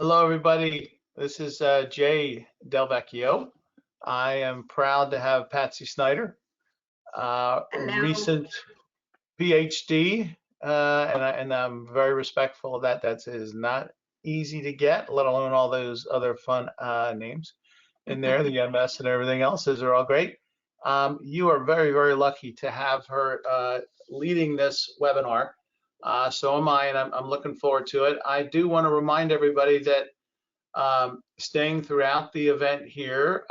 Hello, everybody. This is Jay Delvecchio. I am proud to have Patsy Schneider, recent PhD, and I'm very respectful of that. That is not easy to get, let alone all those other fun names in there, the MS and everything else. Those are all great. You are very, very lucky to have her leading this webinar. So am I, and I'm looking forward to it. I do want to remind everybody that staying throughout the event here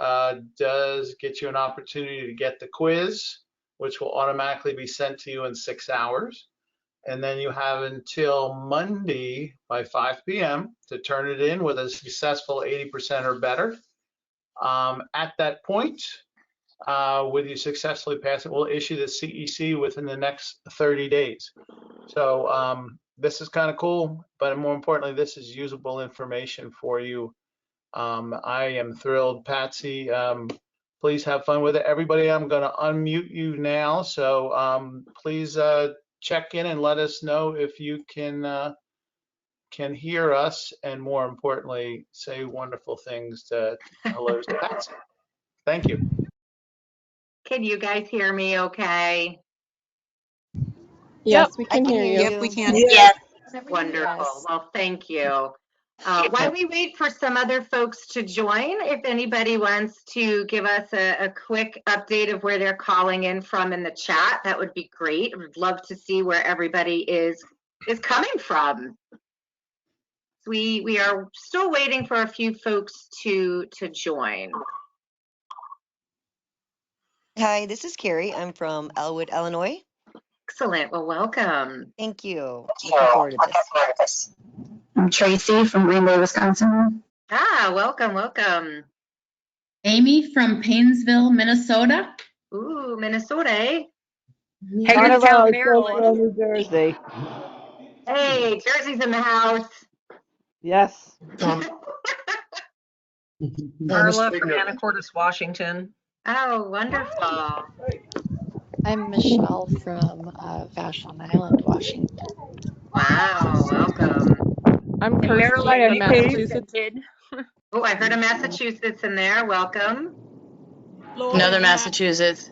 does get you an opportunity to get the quiz, which will automatically be sent to you in 6 hours. And then you have until Monday by 5 p.m. to turn it in with a successful 80% or better. At that point, when you successfully pass it, we'll issue the CEC within the next 30 days. So this is kind of cool, but more importantly, this is usable information for you. I am thrilled. Patsy, please have fun with it. Everybody, I'm going to unmute you now. So please check in and let us know if you can hear us, and more importantly, say wonderful things to hellos to Patsy. Thank you. Can you guys hear me okay? Yes, we can hear you. Yep, we can. Yes. Wonderful. Yes. Well, thank you. While we wait for some other folks to join, if anybody wants to give us a quick update of where they're calling in from in the chat, that would be great. I would love to see where everybody is coming from. We are still waiting for a few folks to join. Hi, this is Carrie. I'm from Elwood, Illinois. Excellent. Well, welcome. Thank you. Looking forward to this. I'm Tracy from Green Bay, Wisconsin. Welcome, welcome. Amy from Painesville, Minnesota. Ooh, Minnesota, eh? Hagerstown, Maryland. New Jersey. Hey, Jersey's in the house. Yes. Carla from Anacortes, Washington. Oh, wonderful. I'm Michelle from Vashon Island, Washington. Wow, welcome. I'm Maryland, from Massachusetts. Oh, I heard a Massachusetts in there. Welcome. Another Massachusetts.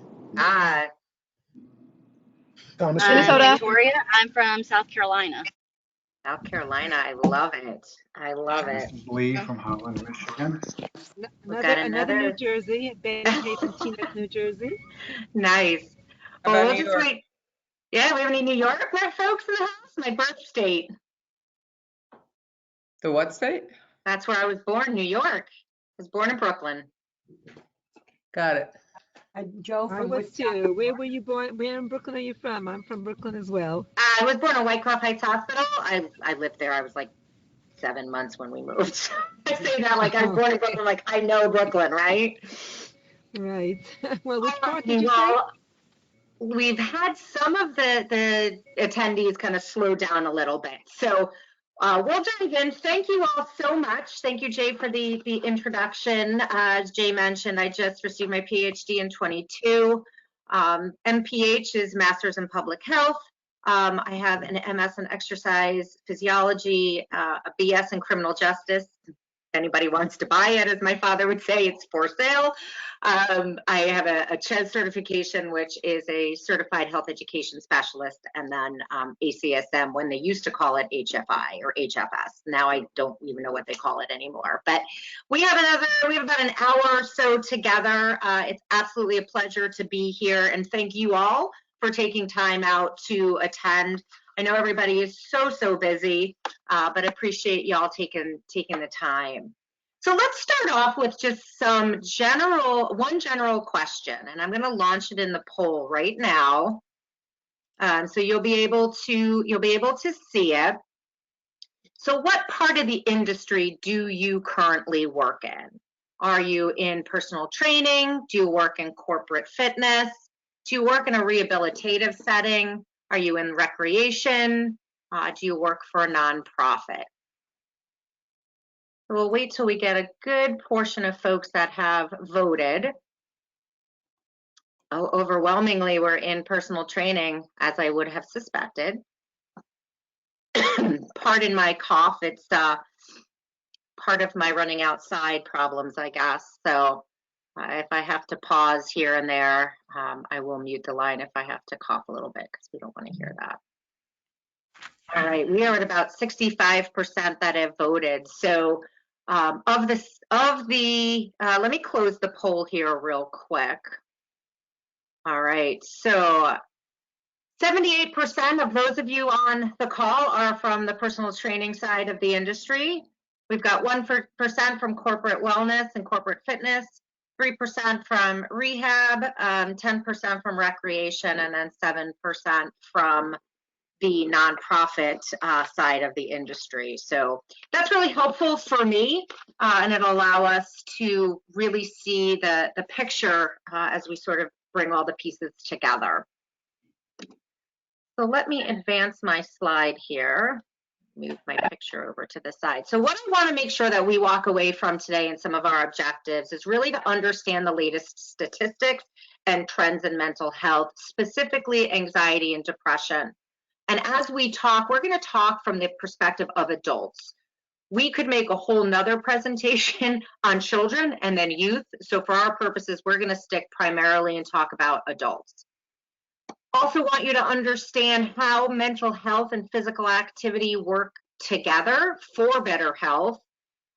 Minnesota. Victoria. I'm from South Carolina. South Carolina. I love it. I love it. This is Lee from Holland, Michigan. Another New Jersey, Haven, New Jersey. Nice. Well, we'll just wait. Yeah, we have any New York folks in the house? My birth state. The what state? That's where I was born, New York. I was born in Brooklyn. Got it. Joe from Wisconsin. Where were you born? Where in Brooklyn are you from? I'm from Brooklyn as well. I was born at Whitecroft Heights Hospital. I lived there. I was like 7 months when we moved. I say that like I was born in Brooklyn, like I know Brooklyn, right? Right. Well, which part did you say? We've had some of the attendees kind of slow down a little bit. So we'll dive in. Thank you all so much. Thank you, Jay, for the introduction. As Jay mentioned, I just received my PhD in 22. MPH is Master's in Public Health. I have an MS in Exercise Physiology, a BS in Criminal Justice. If anybody wants to buy it, as my father would say, it's for sale. I have a CHES certification, which is a Certified Health Education Specialist, and then ACSM, when they used to call it HFI or HFS. Now I don't even know what they call it anymore. But we have about an hour or so together. It's absolutely a pleasure to be here, and thank you all for taking time out to attend. I know everybody is so busy, but I appreciate y'all taking the time. So let's start off with just one general question, and I'm going to launch it in the poll right now, so you'll be able to see it. So, what part of the industry do you currently work in? Are you in personal training? Do you work in corporate fitness? Do you work in a rehabilitative setting? Are you in recreation? Do you work for a nonprofit? We'll wait till we get a good portion of folks that have voted. Oh, overwhelmingly, we're in personal training, as I would have suspected. Pardon my cough. It's part of my running outside problems, I guess. So if I have to pause here and there, I will mute the line if I have to cough a little bit because we don't want to hear that. All right, we are at about 65% that have voted. So let me close the poll here real quick. All right, so 78% of those of you on the call are from the personal training side of the industry. We've got 1% from corporate wellness and corporate fitness, 3% from rehab, 10% from recreation, and then 7% from the nonprofit side of the industry. So that's really helpful for me, and it'll allow us to really see the picture as we sort of bring all the pieces together. So let me advance my slide here, move my picture over to the side. So what I want to make sure that we walk away from today in some of our objectives is really to understand the latest statistics and trends in mental health, specifically anxiety and depression. And as we talk, we're going to talk from the perspective of adults. We could make a whole nother presentation on children and then youth. So for our purposes, we're going to stick primarily and talk about adults. Also want you to understand how mental health and physical activity work together for better health.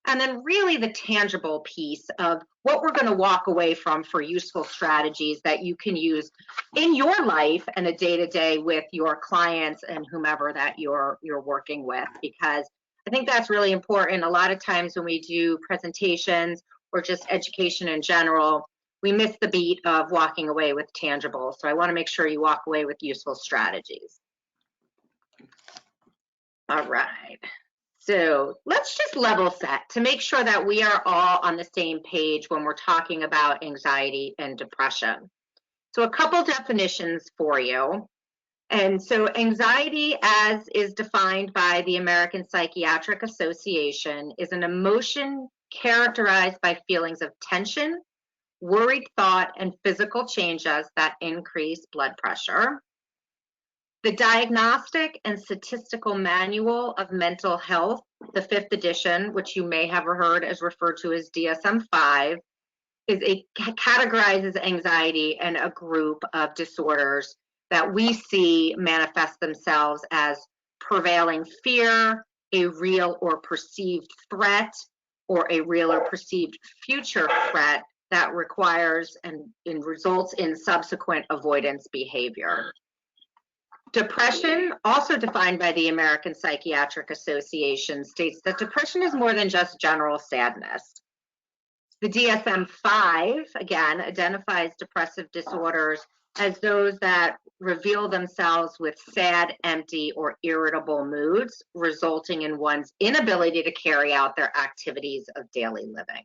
And then really the tangible piece of what we're going to walk away from for useful strategies that you can use in your life and a day-to-day with your clients and whomever that you're working with, because I think that's really important. A lot of times when we do presentations or just education in general, we miss the beat of walking away with tangible. So I want to make sure you walk away with useful strategies. All right. So let's just level set to make sure that we are all on the same page when we're talking about anxiety and depression. So a couple definitions for you. And so anxiety, as is defined by the American Psychiatric Association, is an emotion characterized by feelings of tension, worried thought, and physical changes that increase blood pressure. The Diagnostic and Statistical Manual of Mental Health, the 5th edition, which you may have heard as referred to as DSM-5, categorizes anxiety in a group of disorders that we see manifest themselves as prevailing fear, a real or perceived threat, or a real or perceived future threat that requires and results in subsequent avoidance behavior. Depression, also defined by the American Psychiatric Association, states that depression is more than just general sadness. The DSM-5, again, identifies depressive disorders as those that reveal themselves with sad, empty, or irritable moods, resulting in one's inability to carry out their activities of daily living.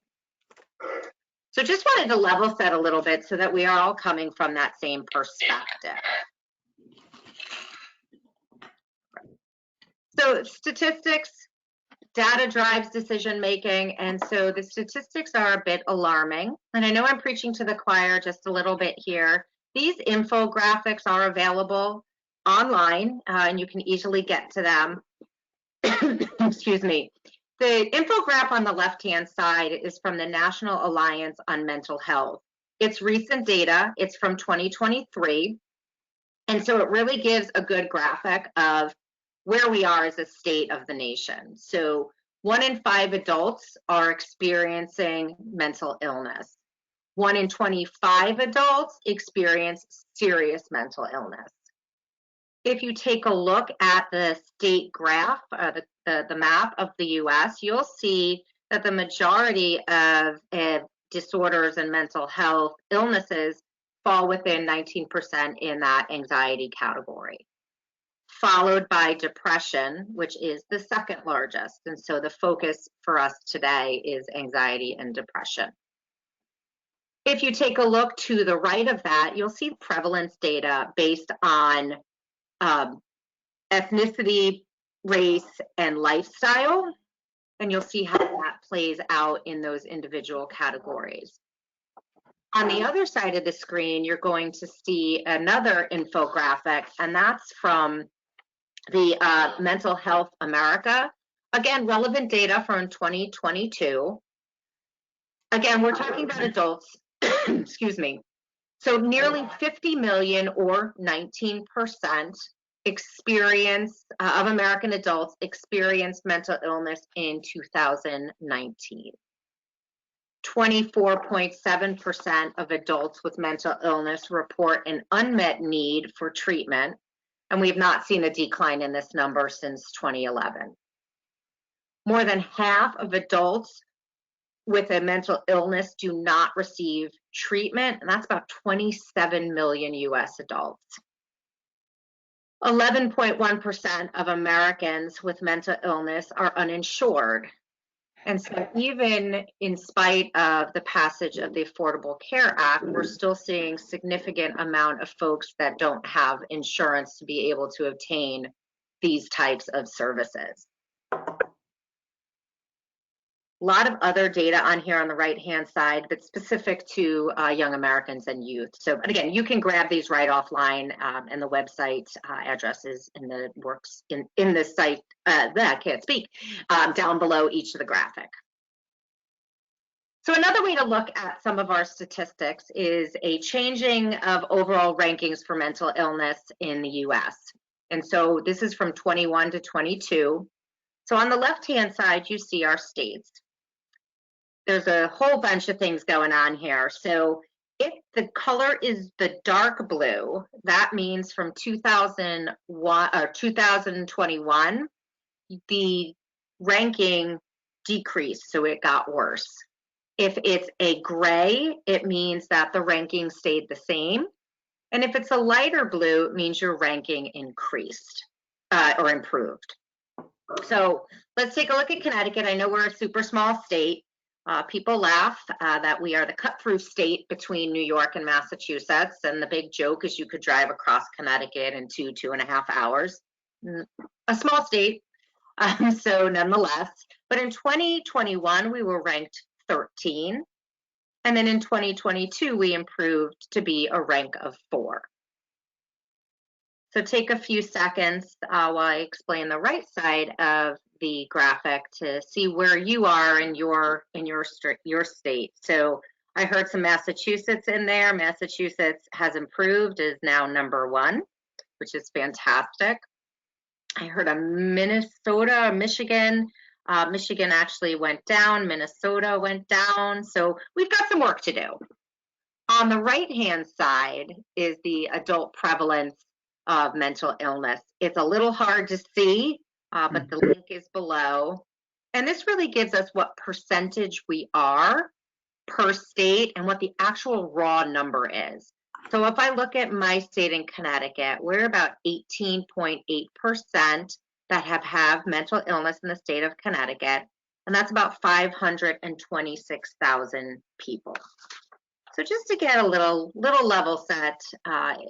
So just wanted to level set a little bit so that we are all coming from that same perspective. So statistics, data drives decision making, and so the statistics are a bit alarming. And I know I'm preaching to the choir just a little bit here. These infographics are available online, and you can easily get to them. Excuse me. The infograph on the left-hand side is from the National Alliance on Mental Health. It's recent data. It's from 2023. And so it really gives a good graphic of where we are as a state of the nation. So 1 in 5 adults are experiencing mental illness. 1 in 25 adults experience serious mental illness. If you take a look at the state graph, the map of the US, you'll see that the majority of disorders and mental health illnesses fall within 19% in that anxiety category, followed by depression, which is the second largest. And so the focus for us today is anxiety and depression. If you take a look to the right of that, you'll see prevalence data based on ethnicity, race, and lifestyle, and you'll see how that plays out in those individual categories. On the other side of the screen, you're going to see another infographic, and that's from the Mental Health America, again, relevant data from 2022. Again, we're talking about adults, excuse me. So nearly 50 million or 19% experience of American adults experienced mental illness in 2019. 24.7% of adults with mental illness report an unmet need for treatment, and we've not seen a decline in this number since 2011. More than half of adults with a mental illness do not receive treatment, and that's about 27 million US adults. 11.1% of Americans with mental illness are uninsured. And so even in spite of the passage of the Affordable Care Act, we're still seeing significant amount of folks that don't have insurance to be able to obtain these types of services. A lot of other data on here on the right-hand side, but specific to young Americans and youth. So, and again, you can grab these right offline, and the website address is in the works in the site. I can't speak. Down below each of the graphic. So another way to look at some of our statistics is a changing of overall rankings for mental illness in the U.S. And so this is from 21 to 22. So on the left-hand side, you see our states. There's a whole bunch of things going on here. So if the color is the dark blue, that means from 2001 or 2021, the ranking decreased, so it got worse. If it's a gray, it means that the ranking stayed the same. And if it's a lighter blue, it means your ranking increased or improved. So let's take a look at Connecticut. I know we're a super small state. People laugh that we are the cut-through state between New York and Massachusetts, and the big joke is you could drive across Connecticut in 2.5 hours. A small state, so nonetheless. But in 2021, we were ranked 13, and then in 2022, we improved to be a rank of 4. So take a few seconds while I explain the right side of the graphic to see where you are in your state. So I heard some Massachusetts in there. Massachusetts has improved, is now #1, which is fantastic. I heard a Minnesota, Michigan. Michigan actually went down. Minnesota went down. So we've got some work to do. On the right-hand side is the adult prevalence of mental illness. It's a little hard to see, but the link is below. And this really gives us what percentage we are per state and what the actual raw number is. So if I look at my state in Connecticut, we're about 18.8% that have mental illness in the state of Connecticut, and that's about 526,000 people. So just to get a little level set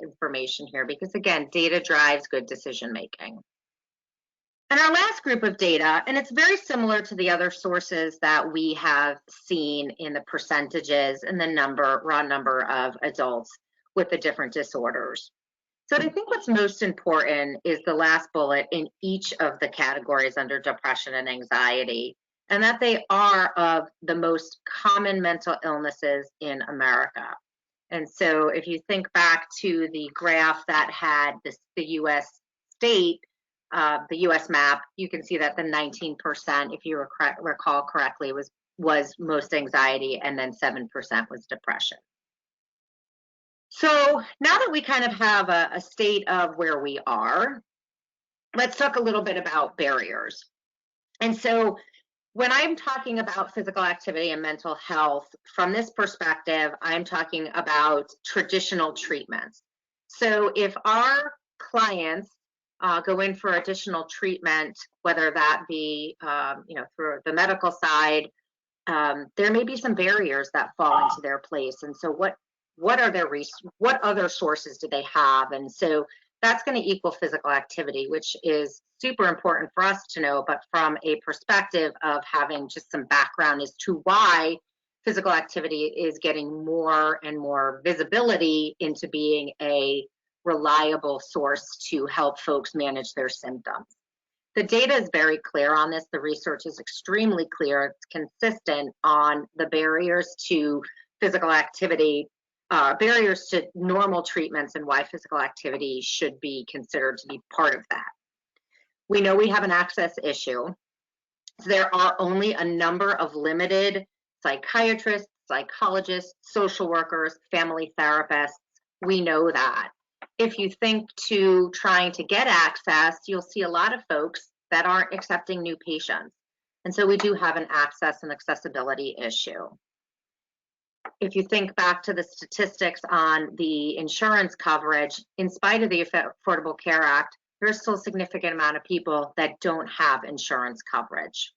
information here, because again, data drives good decision making. And our last group of data, and it's very similar to the other sources that we have seen in the percentages and the raw number of adults with the different disorders. So I think what's most important is the last bullet in each of the categories under depression and anxiety, and that they are of the most common mental illnesses in America. And so if you think back to the graph that had the US state, the US map, you can see that the 19%, if you recall correctly, was most anxiety, and then 7% was depression. So now that we kind of have a state of where we are, let's talk a little bit about barriers. And so when I'm talking about physical activity and mental health, from this perspective, I'm talking about traditional treatments. So if our clients go in for additional treatment, whether that be through the medical side, there may be some barriers that fall into their place. And so what other sources do they have? And so that's going to equal physical activity, which is super important for us to know, but from a perspective of having just some background as to why physical activity is getting more and more visibility into being a reliable source to help folks manage their symptoms. The data is very clear on this. The research is extremely clear. It's consistent on the barriers to physical activity, barriers to normal treatments, and why physical activity should be considered to be part of that. We know we have an access issue. There are only a number of limited psychiatrists, psychologists, social workers, family therapists. We know that. If you think to trying to get access, you'll see a lot of folks that aren't accepting new patients. And so we do have an access and accessibility issue. If you think back to the statistics on the insurance coverage, in spite of the Affordable Care Act, there's still a significant amount of people that don't have insurance coverage.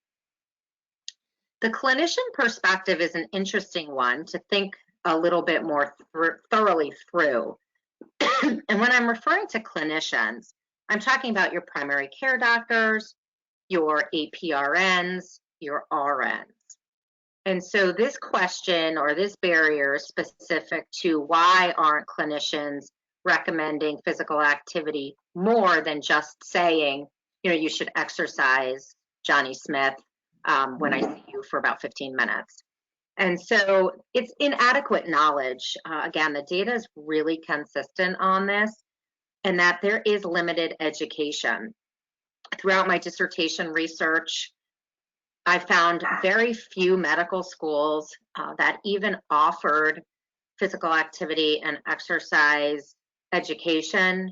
The clinician perspective is an interesting one to think a little bit more thoroughly through. And when I'm referring to clinicians, I'm talking about your primary care doctors, your APRNs, your RNs. And so this question or this barrier is specific to why aren't clinicians recommending physical activity more than just saying, you know, you should exercise, Johnny Smith, when I see you for about 15 minutes. And so it's inadequate knowledge. Again, the data is really consistent on this, and that there is limited education. Throughout my dissertation research, I found very few medical schools that even offered physical activity and exercise education.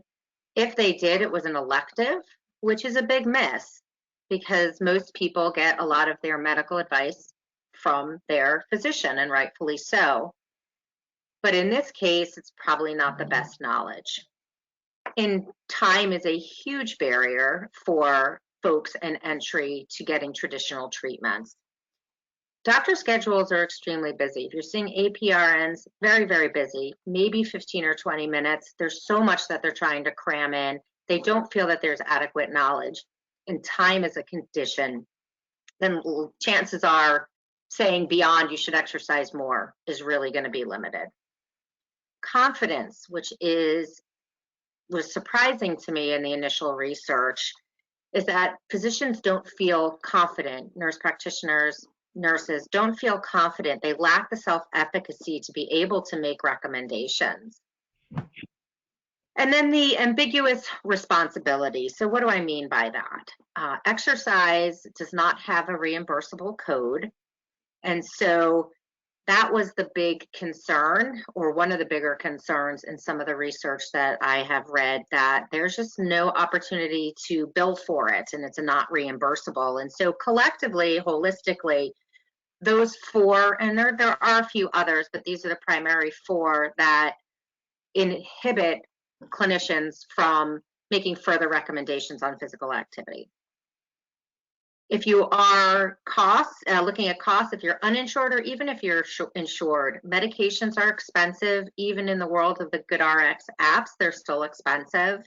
If they did, it was an elective, which is a big miss because most people get a lot of their medical advice from their physician, and rightfully so. But in this case, it's probably not the best knowledge. And time is a huge barrier for folks and entry to getting traditional treatments. Doctor schedules are extremely busy. If you're seeing APRNs, very, very busy, maybe 15 or 20 minutes. There's so much that they're trying to cram in. They don't feel that there's adequate knowledge, and time is a condition. Then chances are saying beyond you should exercise more is really going to be limited. Confidence, which was surprising to me in the initial research, is that physicians don't feel confident. Nurse practitioners, nurses don't feel confident. They lack the self-efficacy to be able to make recommendations. And then the ambiguous responsibility. So what do I mean by that? Exercise does not have a reimbursable code. And so that was the big concern, or one of the bigger concerns in some of the research that I have read, that there's just no opportunity to bill for it, and it's not reimbursable. And so collectively, holistically, those four, and there are a few others, but these are the primary four that inhibit clinicians from making further recommendations on physical activity. If you are looking at costs, if you're uninsured or even if you're insured, medications are expensive. Even in the world of the GoodRx apps, they're still expensive.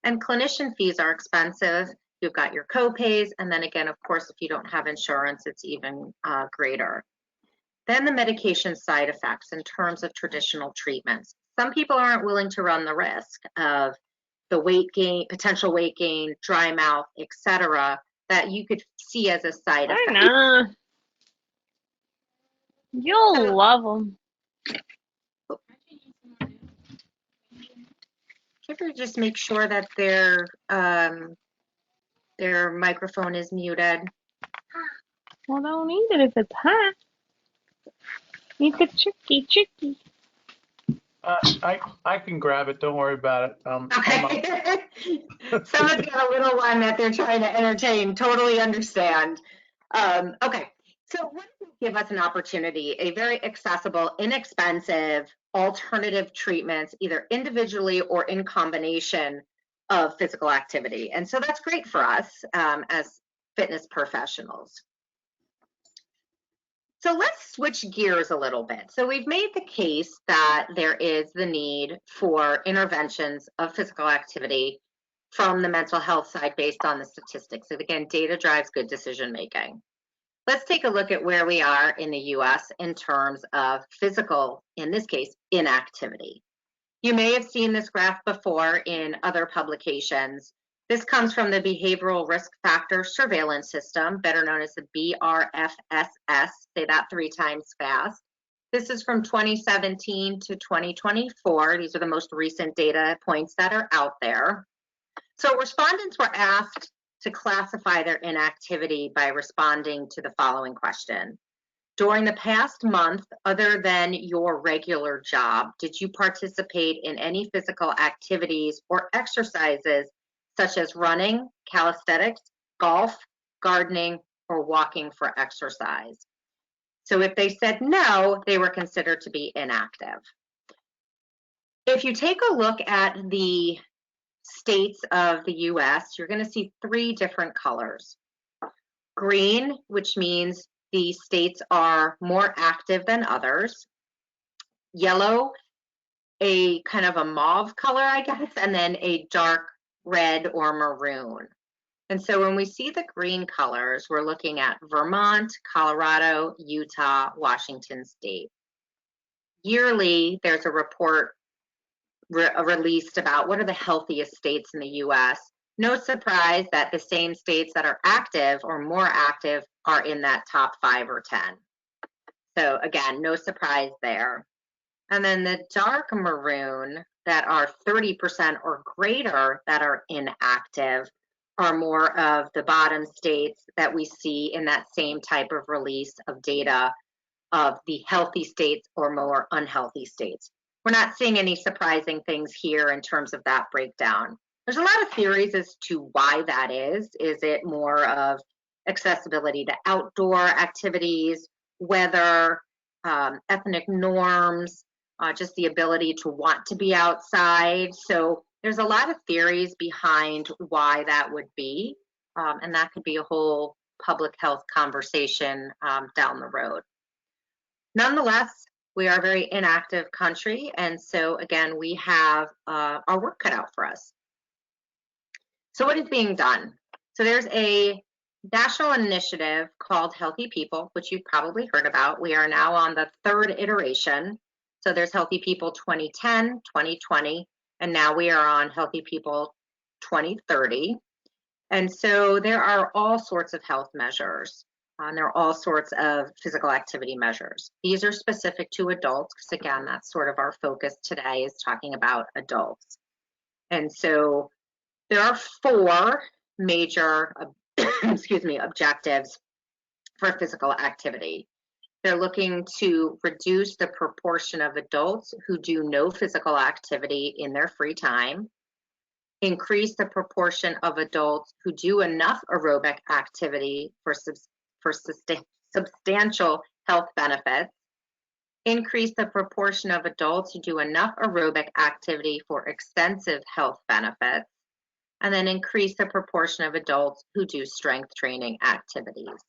And clinician fees are expensive. You've got your co-pays, and then again, of course, if you don't have insurance, it's even greater. Then the medication side effects in terms of traditional treatments. Some people aren't willing to run the risk of the weight gain, potential weight gain, dry mouth, etc., that you could see as a side effect. I know. You'll love them. Can you just make sure that their microphone is muted? Well, don't eat it if it's hot. Eat the chicky. I can grab it. Don't worry about it. Okay. Someone's got a little one that they're trying to entertain. Totally understand. Okay. So what if we give us an opportunity, a very accessible, inexpensive alternative treatments, either individually or in combination of physical activity? And so that's great for us as fitness professionals. So let's switch gears a little bit. So we've made the case that there is the need for interventions of physical activity from the mental health side based on the statistics. So again, data drives good decision making. Let's take a look at where we are in the US in terms of physical, in this case, inactivity. You may have seen this graph before in other publications. This comes from the Behavioral Risk Factor Surveillance System, better known as the BRFSS. Say that 3 times fast. This is from 2017 to 2024. These are the most recent data points that are out there. So respondents were asked to classify their inactivity by responding to the following question. During the past month, other than your regular job, did you participate in any physical activities or exercises such as running, calisthenics, golf, gardening, or walking for exercise? So if they said no, they were considered to be inactive. If you take a look at the states of the US, you're going to see 3 different colors. Green, which means the states are more active than others. Yellow, a kind of a mauve color, I guess, and then a dark red or maroon. And so when we see the green colors, we're looking at Vermont, Colorado, Utah, Washington State. Yearly, there's a report released about what are the healthiest states in the US. No surprise that the same states that are active or more active are in that top 5 or 10. So again, no surprise there. And then the dark maroon that are 30% or greater that are inactive are more of the bottom states that we see in that same type of release of data of the healthy states or more unhealthy states. We're not seeing any surprising things here in terms of that breakdown. There's a lot of theories as to why that is. Is it more of accessibility to outdoor activities, weather, ethnic norms, just the ability to want to be outside? So there's a lot of theories behind why that would be, and that could be a whole public health conversation down the road. Nonetheless, we are a very inactive country, and so again, we have our work cut out for us. So what is being done? So there's a national initiative called Healthy People, which you've probably heard about. We are now on the 3rd iteration. So there's Healthy People 2010, 2020, and now we are on Healthy People 2030. And so there are all sorts of health measures. And there are all sorts of physical activity measures. These are specific to adults, because again, that's sort of our focus today, is talking about adults. And so there are 4 major objectives for physical activity. They're looking to reduce the proportion of adults who do no physical activity in their free time, increase the proportion of adults who do enough aerobic activity for substantial health benefits, increase the proportion of adults who do enough aerobic activity for extensive health benefits, and then increase the proportion of adults who do strength training activities.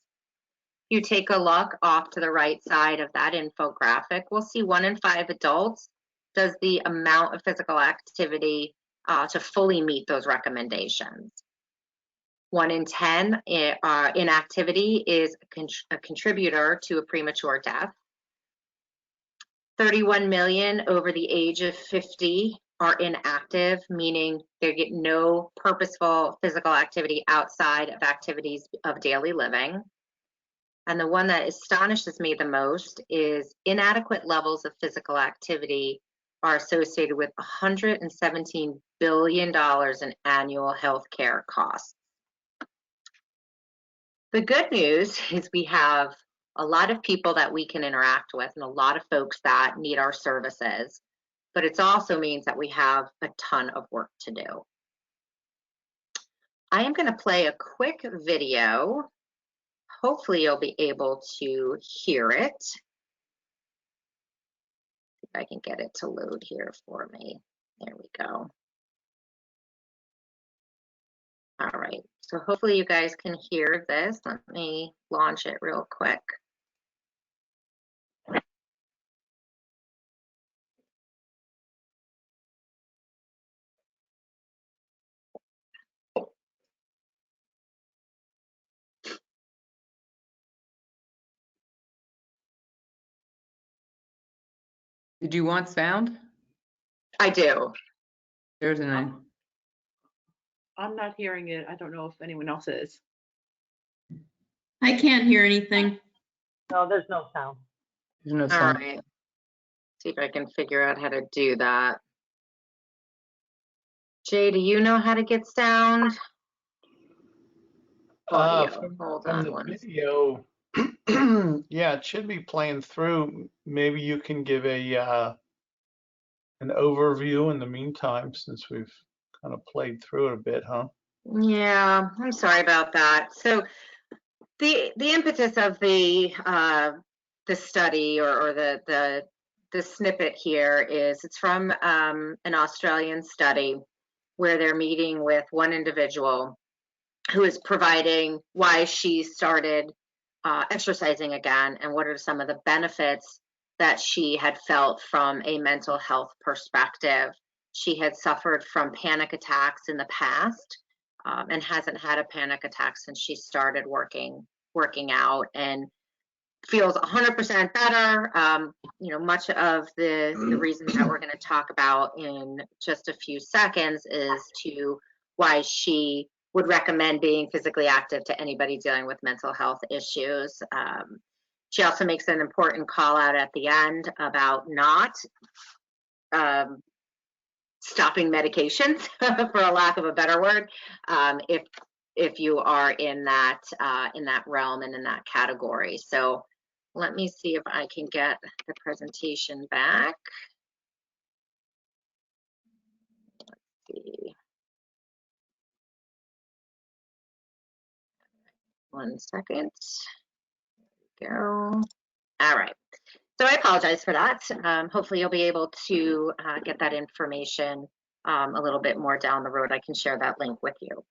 You take a look off to the right side of that infographic, we'll see 1 in 5 adults does the amount of physical activity to fully meet those recommendations. 1 in 10 inactivity is a contributor to a premature death. 31 million over the age of 50 are inactive, meaning they get no purposeful physical activity outside of activities of daily living. And the one that astonishes me the most is inadequate levels of physical activity are associated with $117 billion in annual healthcare costs. The good news is we have a lot of people that we can interact with and a lot of folks that need our services, but it also means that we have a ton of work to do. I am going to play a quick video. Hopefully you'll be able to hear it. See if I can get it to load here for me. There we go. All right, so hopefully you guys can hear this. Let me launch it real quick. Did you want sound? I do. There's a name. I'm not hearing it. I don't know if anyone else is. I can't hear anything. No, there's no sound. There's no All sound. right. See if I can figure out how to do that. Jay, do you know how to get sound? Audio. Hold From on the one. video, yeah, it should be playing through. Maybe you can give a an overview in the meantime, since we've kind of played through it a bit, huh? Yeah, I'm sorry about that. So the impetus of the study or the snippet here is it's from an Australian study where they're meeting with one individual who is providing why she started exercising again and what are some of the benefits that she had felt from a mental health perspective. She had suffered from panic attacks in the past and hasn't had a panic attack since she started working out and feels 100% better. Much of the reasons that we're going to talk about in just a few seconds is to why she would recommend being physically active to anybody dealing with mental health issues. She also makes an important call out at the end about not stopping medications, for a lack of a better word, if you are in that realm and in that category. So let me see if I can get the presentation back. Let's see. 1 second. There we go. All right. So I apologize for that. Hopefully you'll be able to get that information a little bit more down the road. I can share that link with you.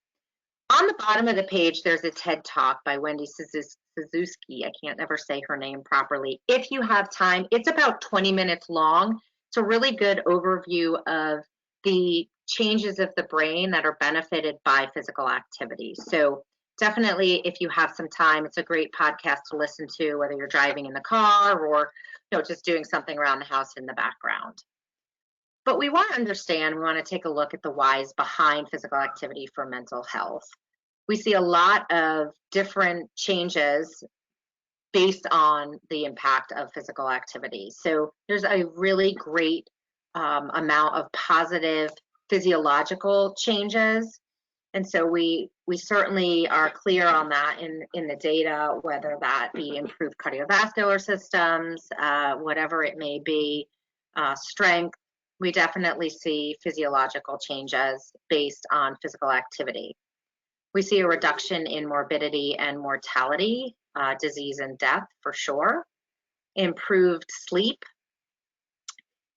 On the bottom of the page, there's a TED Talk by Wendy Suzuki. I can't ever say her name properly. If you have time, it's about 20 minutes long. It's a really good overview of the changes of the brain that are benefited by physical activity. So definitely, if you have some time, it's a great podcast to listen to, whether you're driving in the car or just doing something around the house in the background. But we want to understand, we want to take a look at the whys behind physical activity for mental health. We see a lot of different changes based on the impact of physical activity. So there's a really great amount of positive physiological changes. And so we certainly are clear on that in the data, whether that be improved cardiovascular systems, whatever it may be, strength. We definitely see physiological changes based on physical activity. We see a reduction in morbidity and mortality, disease and death for sure, improved sleep,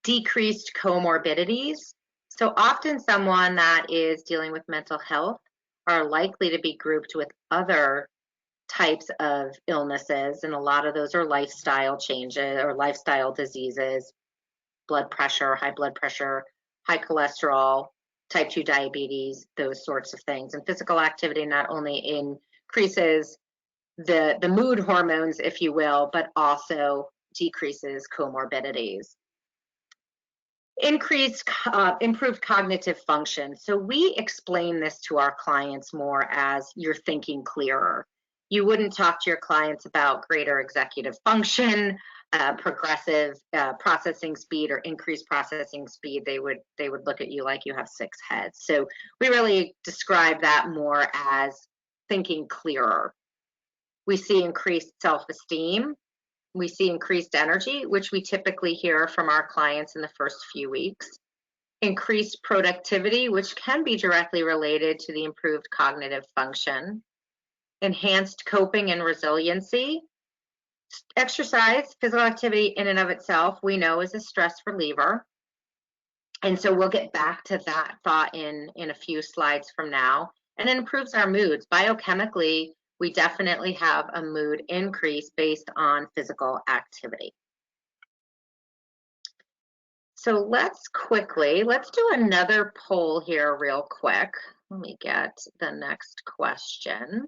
decreased comorbidities. So often someone that is dealing with mental health are likely to be grouped with other types of illnesses, and a lot of those are lifestyle changes or lifestyle diseases, blood pressure, high cholesterol, type 2 diabetes, those sorts of things. And physical activity not only increases the mood hormones, if you will, but also decreases comorbidities. Improved cognitive function. So we explain this to our clients more as you're thinking clearer. You wouldn't talk to your clients about greater executive function, progressive processing speed, or increased processing speed. They would look at you like you have 6 heads. So we really describe that more as thinking clearer. We see increased self-esteem. We see increased energy, which we typically hear from our clients in the first few weeks. Increased productivity, which can be directly related to the improved cognitive function. Enhanced coping and resiliency. Exercise, physical activity in and of itself, we know is a stress reliever. And so we'll get back to that thought in a few slides from now. And it improves our moods. Biochemically, we definitely have a mood increase based on physical activity. So let's do another poll here real quick. Let me get the next question.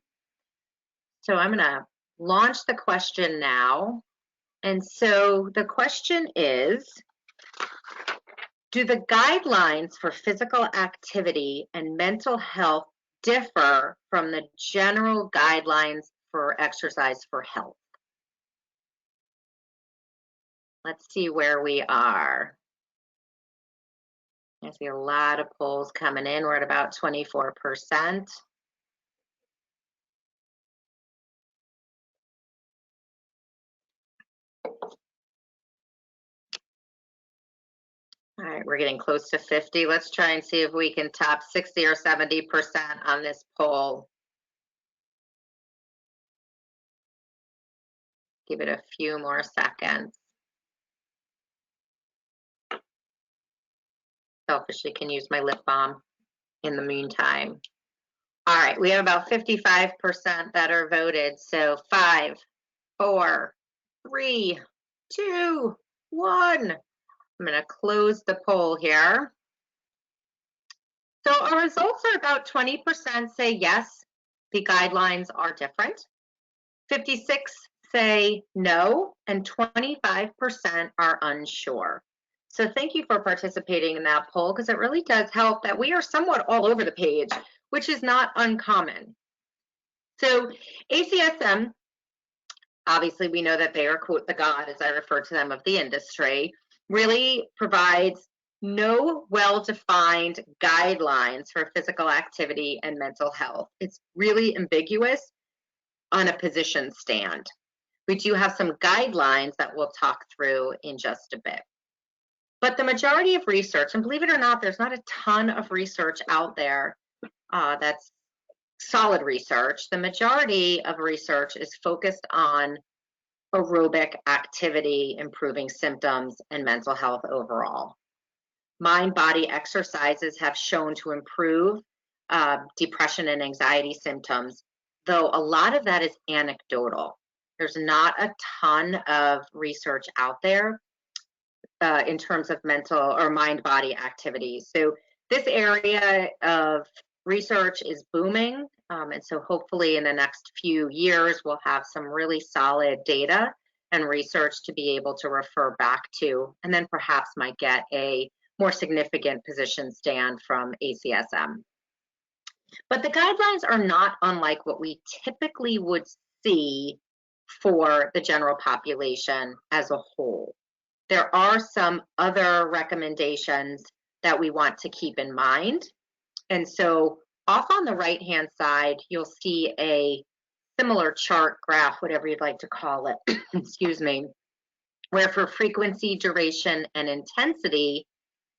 So I'm gonna launch the question now. And so the question is, Do the guidelines for physical activity and mental health differ from the general guidelines for exercise for health? Let's see where we are. I see a lot of polls coming in. We're at about 24%. All right, we're getting close to 50. Let's try and see if we can top 60 or 70% on this poll. Give it a few more seconds. Selfishly can use my lip balm in the meantime. All right, we have about 55% that are voted. So 5, 4, 3, 2, 1. I'm going to close the poll here. So our results are about 20% say yes, the guidelines are different. 56 say no, and 25% are unsure. So thank you for participating in that poll, because it really does help that we are somewhat all over the page, which is not uncommon. So ACSM, obviously we know that they are, quote, the God, as I refer to them, of the industry, really provides no well-defined guidelines for physical activity and mental health. It's really ambiguous on a position stand. We do have some guidelines that we'll talk through in just a bit. But the majority of research, and believe it or not, there's not a ton of research out there that's solid research. The majority of research is focused on aerobic activity, improving symptoms and mental health overall. Mind-body exercises have shown to improve depression and anxiety symptoms, though a lot of that is anecdotal. There's not a ton of research out there in terms of mental or mind-body activities. So this area of research is booming, and so hopefully in the next few years we'll have some really solid data and research to be able to refer back to, and then perhaps might get a more significant position stand from ACSM. But the guidelines are not unlike what we typically would see for the general population as a whole. There are some other recommendations that we want to keep in mind. And so off on the right-hand side, you'll see a similar chart, graph, whatever you'd like to call it, excuse me, where for frequency, duration, and intensity,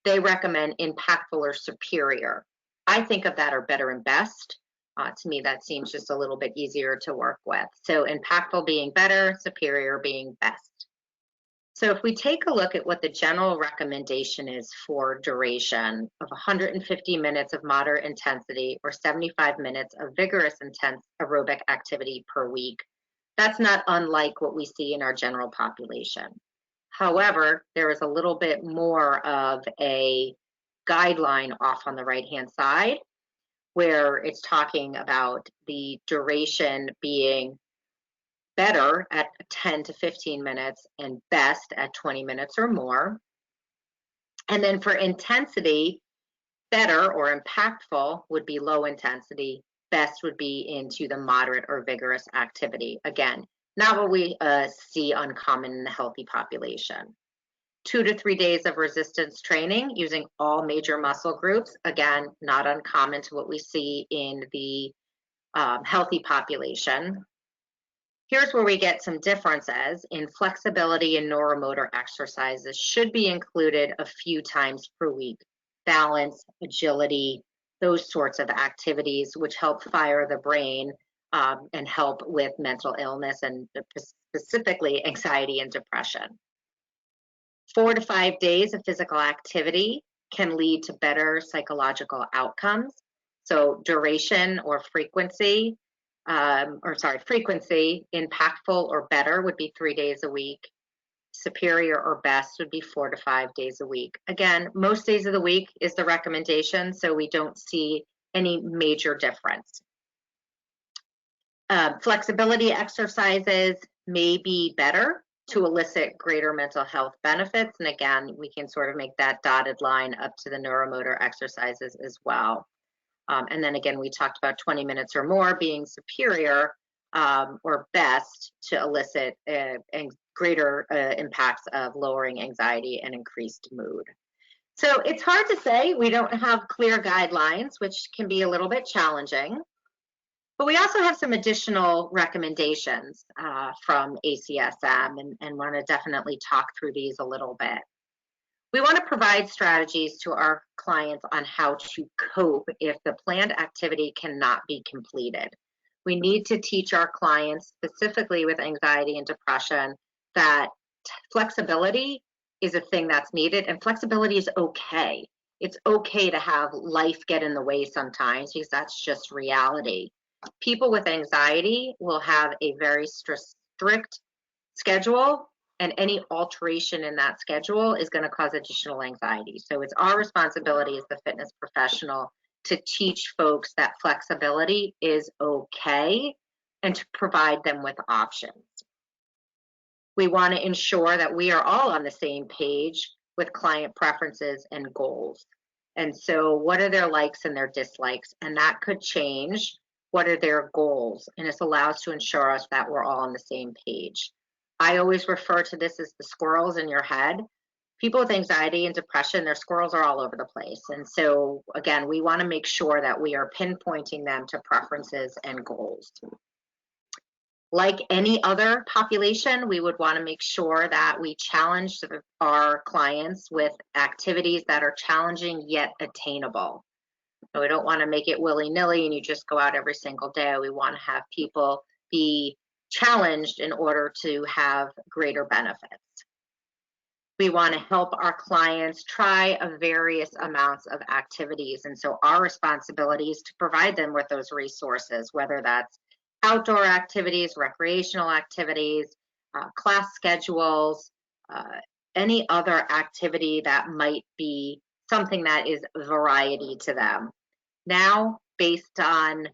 they recommend impactful or superior. I think of that or better and best. To me, that seems just a little bit easier to work with. So impactful being better, superior being best. So if we take a look at what the general recommendation is for duration of 150 minutes of moderate intensity or 75 minutes of vigorous intense aerobic activity per week, that's not unlike what we see in our general population. However, there is a little bit more of a guideline off on the right-hand side where it's talking about the duration being better at 10 to 15 minutes and best at 20 minutes or more. And then for intensity, better or impactful would be low intensity, best would be into the moderate or vigorous activity. Again, not what we see uncommon in the healthy population. 2 to 3 days of resistance training using all major muscle groups. Again, not uncommon to what we see in the healthy population. Here's where we get some differences in flexibility and neuromotor exercises should be included a few times per week. Balance, agility, those sorts of activities which help fire the brain and help with mental illness and specifically anxiety and depression. 4 to 5 days of physical activity can lead to better psychological outcomes. So duration or frequency, frequency, impactful or better would be 3 days a week. Superior or best would be 4 to 5 days a week. Again, most days of the week is the recommendation, so we don't see any major difference. Flexibility exercises may be better to elicit greater mental health benefits. And again, we can sort of make that dotted line up to the neuromotor exercises as well. And then again, we talked about 20 minutes or more being superior or best to elicit greater impacts of lowering anxiety and increased mood. So it's hard to say. We don't have clear guidelines, which can be a little bit challenging. But we also have some additional recommendations from ACSM and want to definitely talk through these a little bit. We want to provide strategies to our clients on how to cope if the planned activity cannot be completed. We need to teach our clients, specifically with anxiety and depression, that flexibility is a thing that's needed, and flexibility is okay. It's okay to have life get in the way sometimes, because that's just reality. People with anxiety will have a very strict schedule, and any alteration in that schedule is going to cause additional anxiety. So it's our responsibility as the fitness professional to teach folks that flexibility is okay and to provide them with options. We want to ensure that we are all on the same page with client preferences and goals. And so what are their likes and their dislikes? And that could change. What are their goals? And this allows to ensure us that we're all on the same page. I always refer to this as the squirrels in your head. People with anxiety and depression, their squirrels are all over the place. And so again, we want to make sure that we are pinpointing them to preferences and goals. Like any other population, we would want to make sure that we challenge our clients with activities that are challenging yet attainable. So we don't want to make it willy-nilly and you just go out every single day. We want to have people be challenged in order to have greater benefits. We want to help our clients try various amounts of activities. And so our responsibility is to provide them with those resources, whether that's outdoor activities, recreational activities, class schedules, any other activity that might be something that is variety to them. Now, based on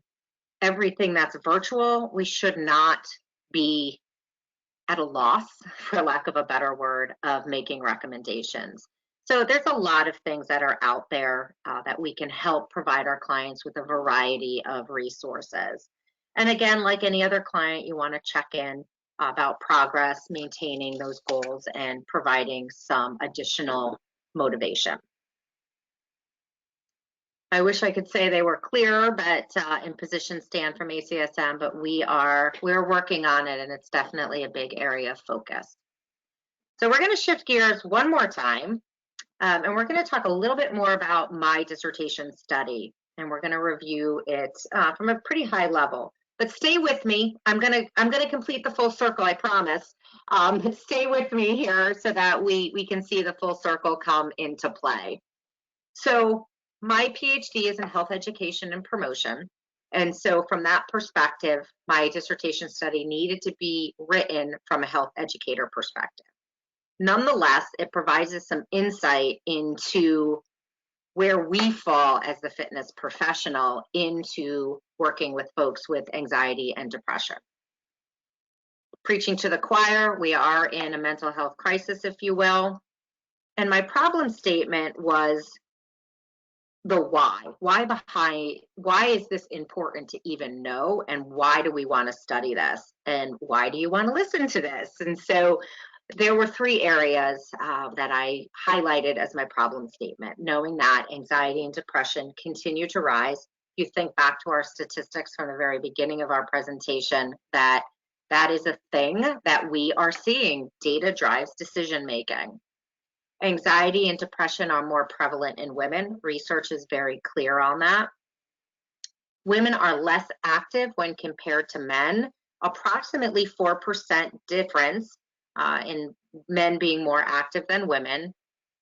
everything that's virtual, we should not be at a loss, for lack of a better word, of making recommendations. So there's a lot of things that are out there that we can help provide our clients with a variety of resources. And again, like any other client, you want to check in about progress, maintaining those goals, and providing some additional motivation. I wish I could say they were clearer, but in position stand from ACSM, but we're working on it, and it's definitely a big area of focus. So we're going to shift gears one more time, and we're going to talk a little bit more about my dissertation study, and we're going to review it from a pretty high level. But stay with me. I'm gonna complete the full circle, I promise. But stay with me here so that we can see the full circle come into play. So my PhD is in health education and promotion. And so from that perspective, my dissertation study needed to be written from a health educator perspective. Nonetheless, it provides us some insight into where we fall as the fitness professional into working with folks with anxiety and depression. Preaching to the choir, we are in a mental health crisis, if you will. And my problem statement was the why. Why is this important to even know? And why do we want to study this? And why do you want to listen to this? And so there were three areas that I highlighted as my problem statement, knowing that anxiety and depression continue to rise. You think back to our statistics from the very beginning of our presentation, that is a thing that we are seeing. Data drives decision making. Anxiety and depression are more prevalent in women. Research is very clear on that. Women are less active when compared to men, approximately 4% difference in men being more active than women.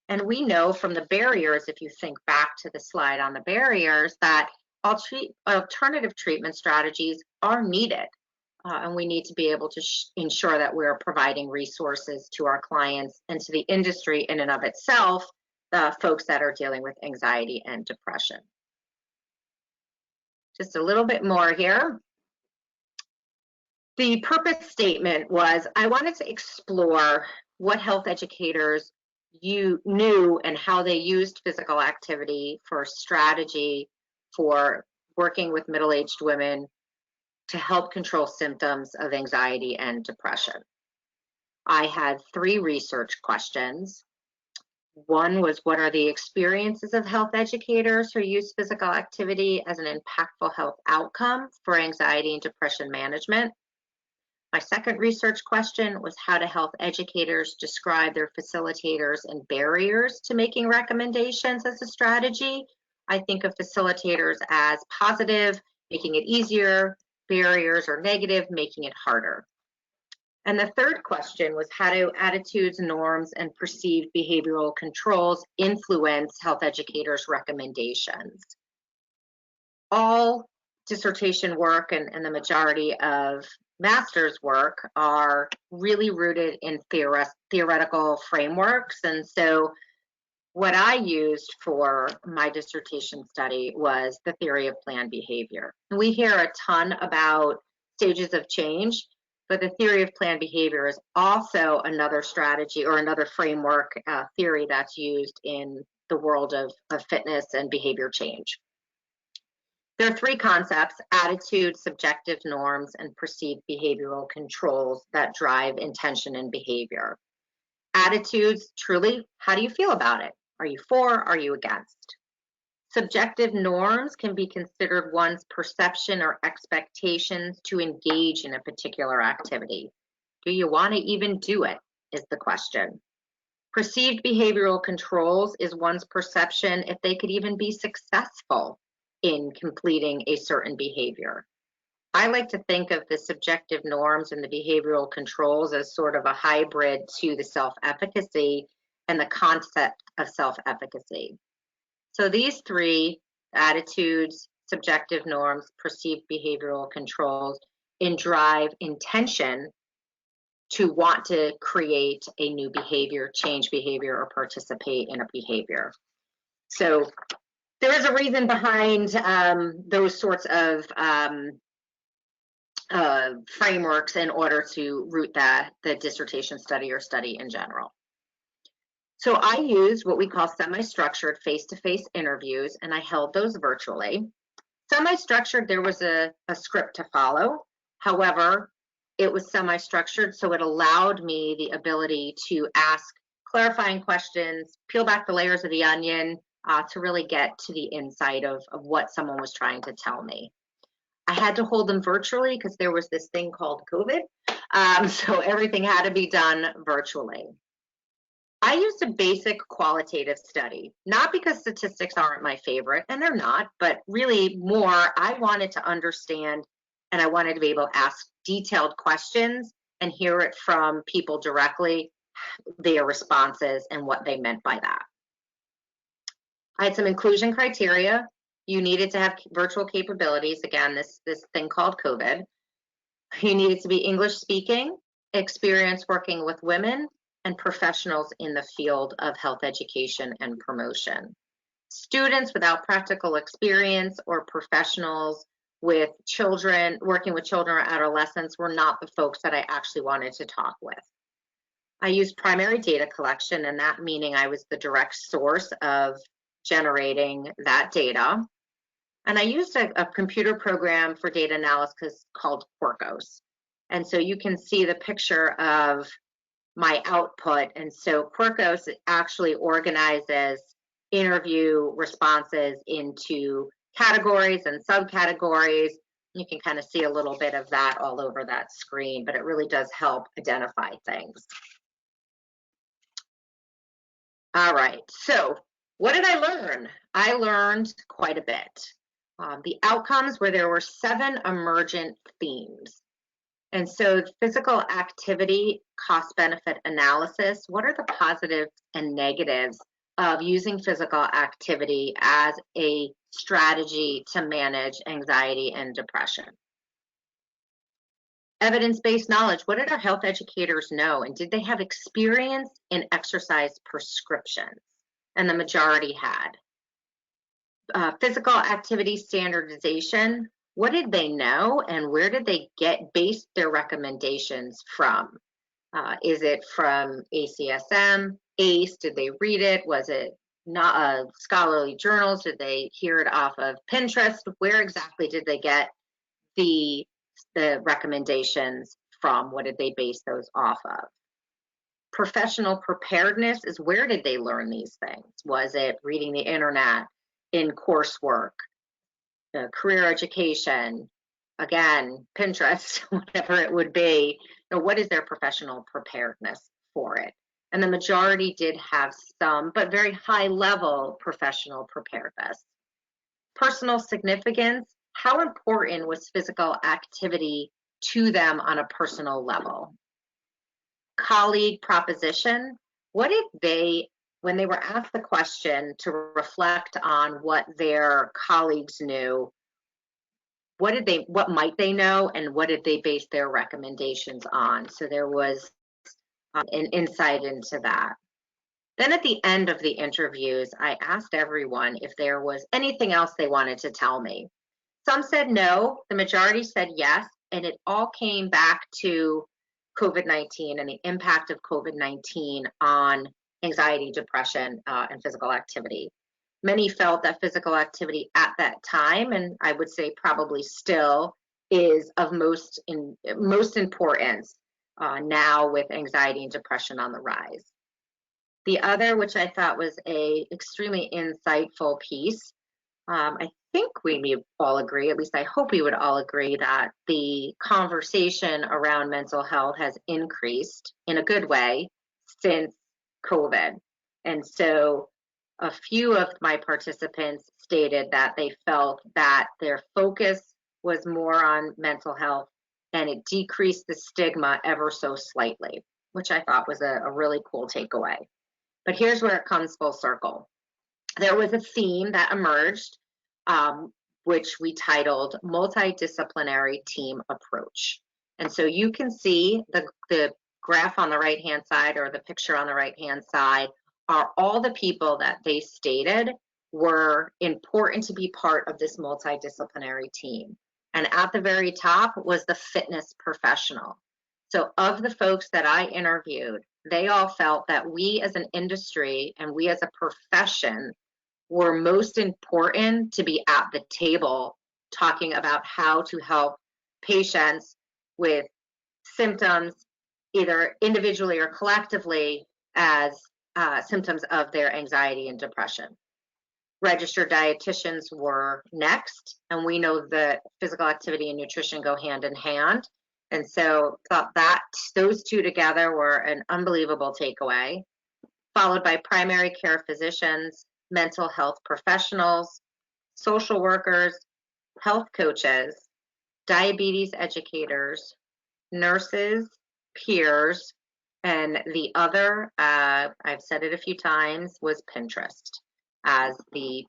And we know from the barriers, if you think back to the slide on the barriers, that alternative treatment strategies are needed. And we need to be able to ensure that we're providing resources to our clients and to the industry in and of itself, the folks that are dealing with anxiety and depression. Just a little bit more here. The purpose statement was, I wanted to explore what health educators knew and how they used physical activity for strategy for working with middle-aged women to help control symptoms of anxiety and depression. I had 3 research questions. One was, what are the experiences of health educators who use physical activity as an impactful health outcome for anxiety and depression management? My second research question was, how do health educators describe their facilitators and barriers to making recommendations as a strategy? I think of facilitators as positive, making it easier, barriers or negative, making it harder. And the third question was, how do attitudes, norms, and perceived behavioral controls influence health educators' recommendations? All dissertation work and the majority of master's work are really rooted in theoretical frameworks. And so what I used for my dissertation study was the theory of planned behavior. We hear a ton about stages of change, but the theory of planned behavior is also another strategy or another framework theory that's used in the world of fitness and behavior change. There are 3 concepts: attitude, subjective norms, and perceived behavioral controls that drive intention and behavior. Attitudes, truly, how do you feel about it? Are you for? Are you against? Subjective norms can be considered one's perception or expectations to engage in a particular activity. Do you want to even do it, is the question. Perceived behavioral controls is one's perception if they could even be successful in completing a certain behavior. I like to think of the subjective norms and the behavioral controls as sort of a hybrid to the self-efficacy and the concept of self-efficacy. So these 3, attitudes, subjective norms, perceived behavioral controls, drive intention to want to create a new behavior, change behavior, or participate in a behavior. So there is a reason behind those sorts of frameworks in order to root the dissertation study or study in general. So I used what we call semi-structured face-to-face interviews, and I held those virtually. Semi-structured, there was a script to follow. However, it was semi-structured, so it allowed me the ability to ask clarifying questions, peel back the layers of the onion, to really get to the inside of what someone was trying to tell me. I had to hold them virtually because there was this thing called COVID, so everything had to be done virtually. I used a basic qualitative study, not because statistics aren't my favorite, and they're not, but really more, I wanted to understand and I wanted to be able to ask detailed questions and hear it from people directly, their responses and what they meant by that. I had some inclusion criteria. You needed to have virtual capabilities. Again, this thing called COVID. You needed to be English speaking, experience working with women, and professionals in the field of health education and promotion. Students without practical experience or professionals with children, working with children or adolescents were not the folks that I actually wanted to talk with. I used primary data collection, and that meaning I was the direct source of generating that data. And I used a computer program for data analysis called Quarkos. And so you can see the picture of my output. And so Quarkos actually organizes interview responses into categories and subcategories. You can kind of see a little bit of that all over that screen, but it really does help identify things. All right, so what did I learn? I learned quite a bit. The outcomes were there were 7 emergent themes. And so physical activity, cost benefit analysis, what are the positives and negatives of using physical activity as a strategy to manage anxiety and depression? Evidence-based knowledge, what did our health educators know? And did they have experience in exercise prescriptions? And the majority had. Physical activity standardization, What did they know, and where did they base their recommendations from? Is it from ACSM, ACE? Did they read it? Was it not scholarly journals? Did they hear it off of Pinterest? Where exactly did they get the recommendations from? What did they base those off of? Professional preparedness is, where did they learn these things? Was it reading the internet, in coursework, career education, again, Pinterest, whatever it would be? What is their professional preparedness for it? And the majority did have some, but very high level professional preparedness. Personal significance, how important was physical activity to them on a personal level? Colleague proposition, what did they, when they were asked the question to reflect on what their colleagues knew, what might they know, and what did they base their recommendations on? So there was an insight into that. Then at the end of the interviews, I asked everyone if there was anything else they wanted to tell me. Some said no, the majority said yes, and it all came back to COVID-19 and the impact of COVID-19 on anxiety, depression, and physical activity. Many felt that physical activity at that time, and I would say probably still, is of most importance now with anxiety and depression on the rise. The other, which I thought was a extremely insightful piece, I think we may all agree, at least I hope we would all agree, that the conversation around mental health has increased in a good way since COVID. And so a few of my participants stated that they felt that their focus was more on mental health and it decreased the stigma ever so slightly, which I thought was a really cool takeaway. But here's where it comes full circle. There was a theme that emerged, which we titled Multidisciplinary Team Approach. And so you can see the graph on the right-hand side, or the picture on the right-hand side, are all the people that they stated were important to be part of this multidisciplinary team. And at the very top was the fitness professional. So of the folks that I interviewed, they all felt that we as an industry and we as a profession were most important to be at the table talking about how to help patients with symptoms, either individually or collectively, as symptoms of their anxiety and depression. Registered dietitians were next, and we know that physical activity and nutrition go hand in hand. And so thought that those two together were an unbelievable takeaway, followed by primary care physicians, mental health professionals, social workers, health coaches, diabetes educators, nurses, peers, and the other, I've said it a few times, was Pinterest as the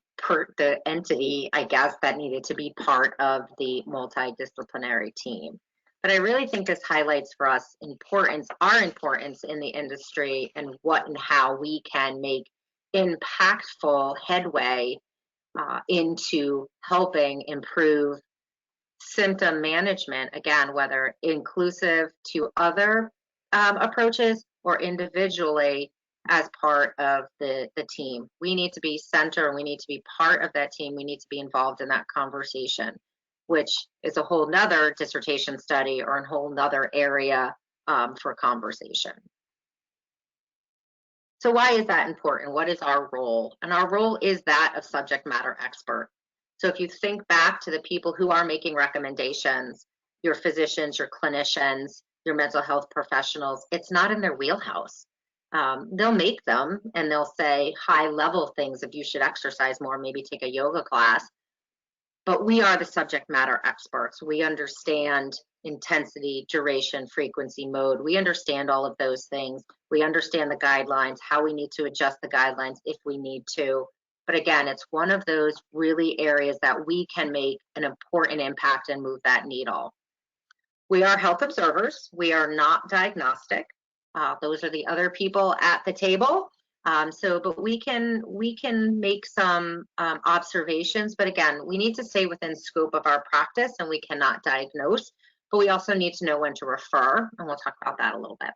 entity, I guess, that needed to be part of the multidisciplinary team. But I really think this highlights for us our importance in the industry, and what and how we can make impactful headway into helping improve symptom management, again, whether inclusive to other approaches or individually as part of the team. We need to be center, and we need to be part of that team. We need to be involved in that conversation, which is a whole nother dissertation study or a whole nother area for conversation. So why is that important? What is our role? And our role is that of subject matter expert. So if you think back to the people who are making recommendations, your physicians, your clinicians, your mental health professionals, it's not in their wheelhouse. They'll make them, and they'll say high level things, if you should exercise more, maybe take a yoga class. But we are the subject matter experts. We understand intensity, duration, frequency, mode. We understand all of those things. We understand the guidelines, how we need to adjust the guidelines if we need to. But again, it's one of those really areas that we can make an important impact and move that needle. We are health observers. We are not diagnostic. Those are the other people at the table. But we can make some observations, but again, we need to stay within scope of our practice, and we cannot diagnose, but we also need to know when to refer, and we'll talk about that a little bit.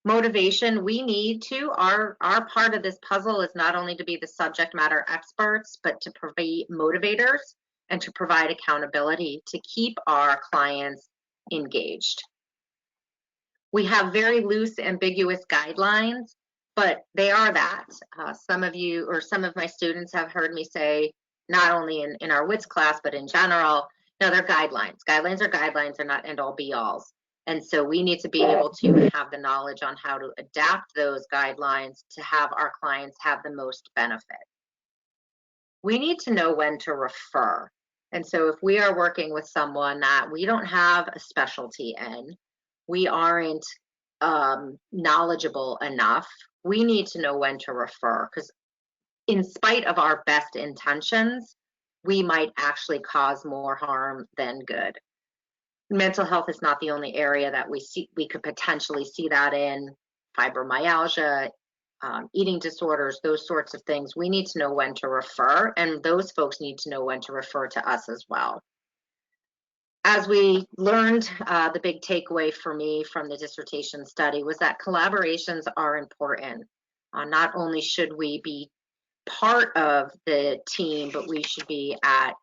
Motivation, we need to, our part of this puzzle is not only to be the subject matter experts, but to provide motivators and to provide accountability to keep our clients engaged. We have very loose, ambiguous guidelines, but they are that. Some of you or some of my students have heard me say, not only in our WITS class, but in general, no, they're guidelines. Guidelines are guidelines, they're not end all be alls. And so we need to be able to have the knowledge on how to adapt those guidelines to have our clients have the most benefit. We need to know when to refer. And so if we are working with someone that we don't have a specialty in, we aren't knowledgeable enough, we need to know when to refer, because in spite of our best intentions, we might actually cause more harm than good. Mental health is not the only area that we could potentially see that in. Fibromyalgia, eating disorders, those sorts of things. We need to know when to refer, and those folks need to know when to refer to us as well. As we learned, the big takeaway for me from the dissertation study was that collaborations are important. Not only should we be part of the team, but we should be at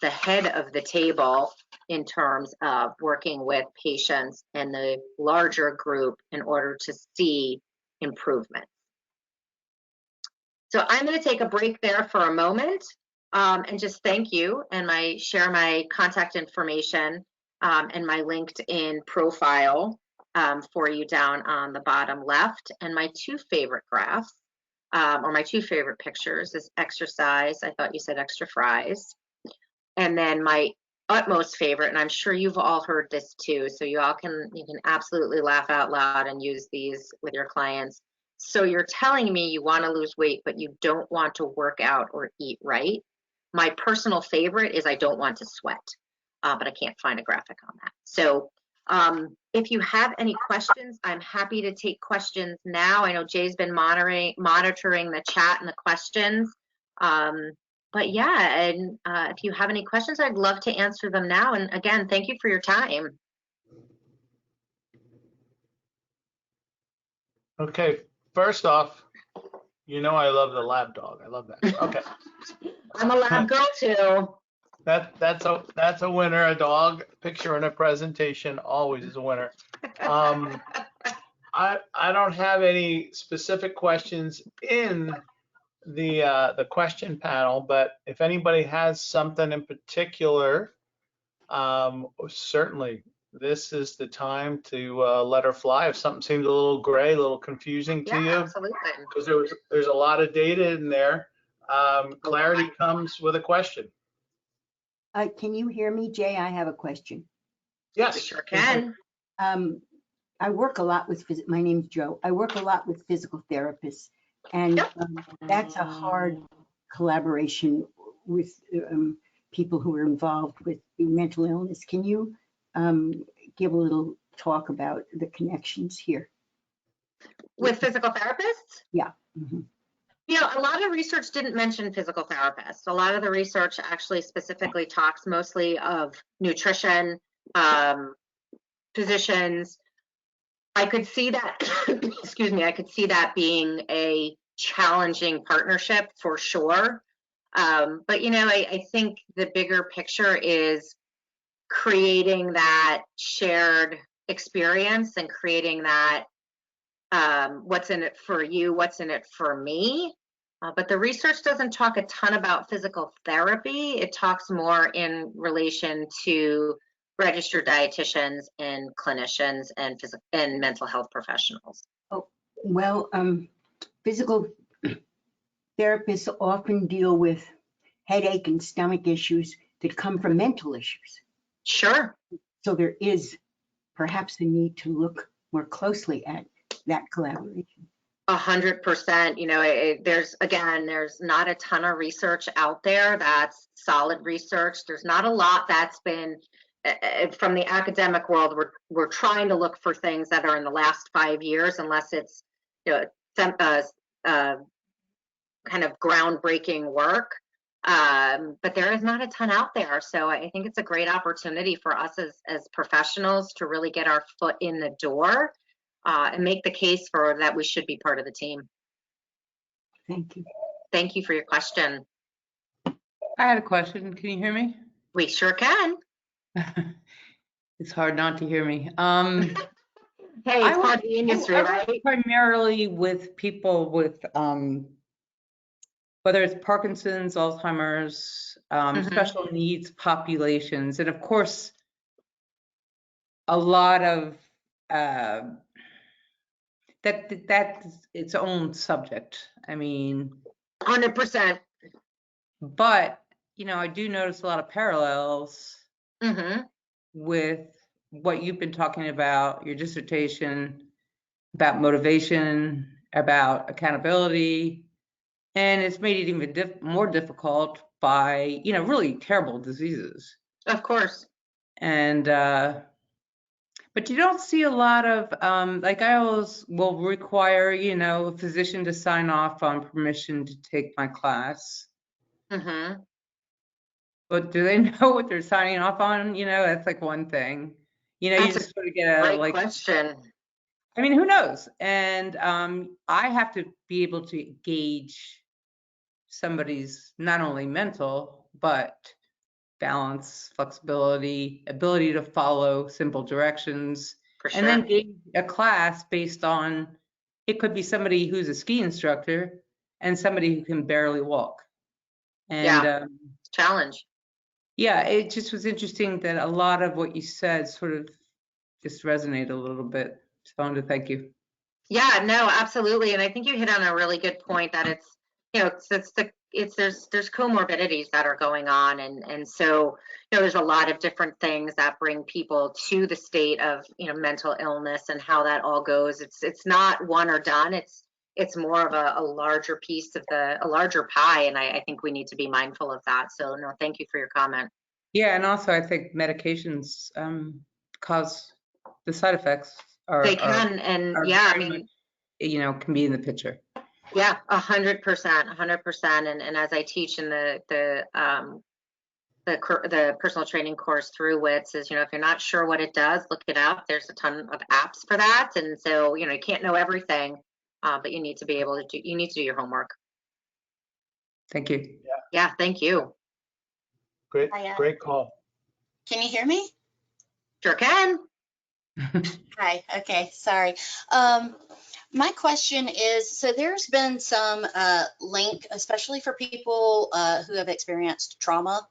the head of the table in terms of working with patients and the larger group in order to see improvement. So I'm going to take a break there for a moment and just thank you, and share my contact information and my LinkedIn profile for you down on the bottom left. And my two favorite graphs, or my two favorite pictures, is exercise. I thought you said extra fries. And then my utmost favorite, and I'm sure you've all heard this too, so you can absolutely laugh out loud and use these with your clients. So you're telling me you want to lose weight, but you don't want to work out or eat right. My personal favorite is I don't want to sweat, but I can't find a graphic on that. So if you have any questions, I'm happy to take questions now. I know Jay's been monitoring the chat and the questions. But yeah, and if you have any questions, I'd love to answer them now. And again, thank you for your time. Okay, first off, you know I love the lab dog. I love that. Okay. I'm a lab girl too. That's a winner. A dog picture in a presentation always is a winner. I don't have any specific questions in the question panel, but if anybody has something in particular, certainly this is the time to let her fly. If something seems a little gray, a little confusing to you, Absolutely. because there's a lot of data in there. Clarity comes with a question. Can you hear me, Jay? I have a question. Yes. We sure can. I work a lot with, my name's Joe. I work a lot with physical therapists, and that's a hard collaboration with people who are involved with mental illness. Can you give a little talk about the connections here? With physical therapists? Yeah. Mm-hmm. You know, a lot of research didn't mention physical therapists. A lot of the research actually specifically talks mostly of nutrition, physicians. I could see that, excuse me, I could see that being a challenging partnership for sure. But, you know, I think the bigger picture is creating that shared experience and creating that what's in it for you, what's in it for me. But the research doesn't talk a ton about physical therapy. It talks more in relation to registered dietitians and clinicians and mental health professionals. Oh, well, physical therapists often deal with headache and stomach issues that come from mental issues. Sure. So there is perhaps a need to look more closely at that collaboration. 100%. You know, there's not a ton of research out there that's solid research. There's not a lot that's been from the academic world. We're trying to look for things that are in the last 5 years, unless it's, you know, kind of groundbreaking work. But there is not a ton out there. So I think it's a great opportunity for us as professionals to really get our foot in the door and make the case for that we should be part of the team. Thank you. Thank you for your question. I had a question. Can you hear me? We sure can. It's hard not to hear me. Hey, it's part of the industry, I work right? primarily with people with whether it's Parkinson's, Alzheimer's, special needs populations, and of course, a lot of that's its own subject. I mean, 100%. But I do notice a lot of parallels with what you've been talking about, your dissertation, about motivation, about accountability, and it's made it even more difficult by really terrible diseases. Of course. And but you don't see a lot of like I always will require a physician to sign off on permission to take my class. But do they know what they're signing off on? That's like one thing. You just sort of get a great question. I mean, who knows? And I have to be able to gauge somebody's not only mental, but balance, flexibility, ability to follow simple directions, and then gauge a class based on, it could be somebody who's a ski instructor and somebody who can barely walk. And challenge. Yeah, it just was interesting that a lot of what you said sort of just resonated a little bit. So I wanted to thank you. Yeah, no, absolutely. And I think you hit on a really good point that it's, there's comorbidities that are going on. And so, there's a lot of different things that bring people to the state of, mental illness and how that all goes. It's not one or done. It's more of a larger piece of a larger pie. And I think we need to be mindful of that. So no, thank you for your comment. Yeah. And also I think medications cause the side effects they can. I mean, much, can be in the picture. Yeah, 100%, 100%. And as I teach in the personal training course through WITS is, if you're not sure what it does, look it up. There's a ton of apps for that. And so, you can't know everything. But you need to be able to you need to do your homework. Thank you. Yeah, thank you. Great call. Can you hear me? Sure can. Hi, okay, sorry. My question is, so there's been some link, especially for people who have experienced trauma.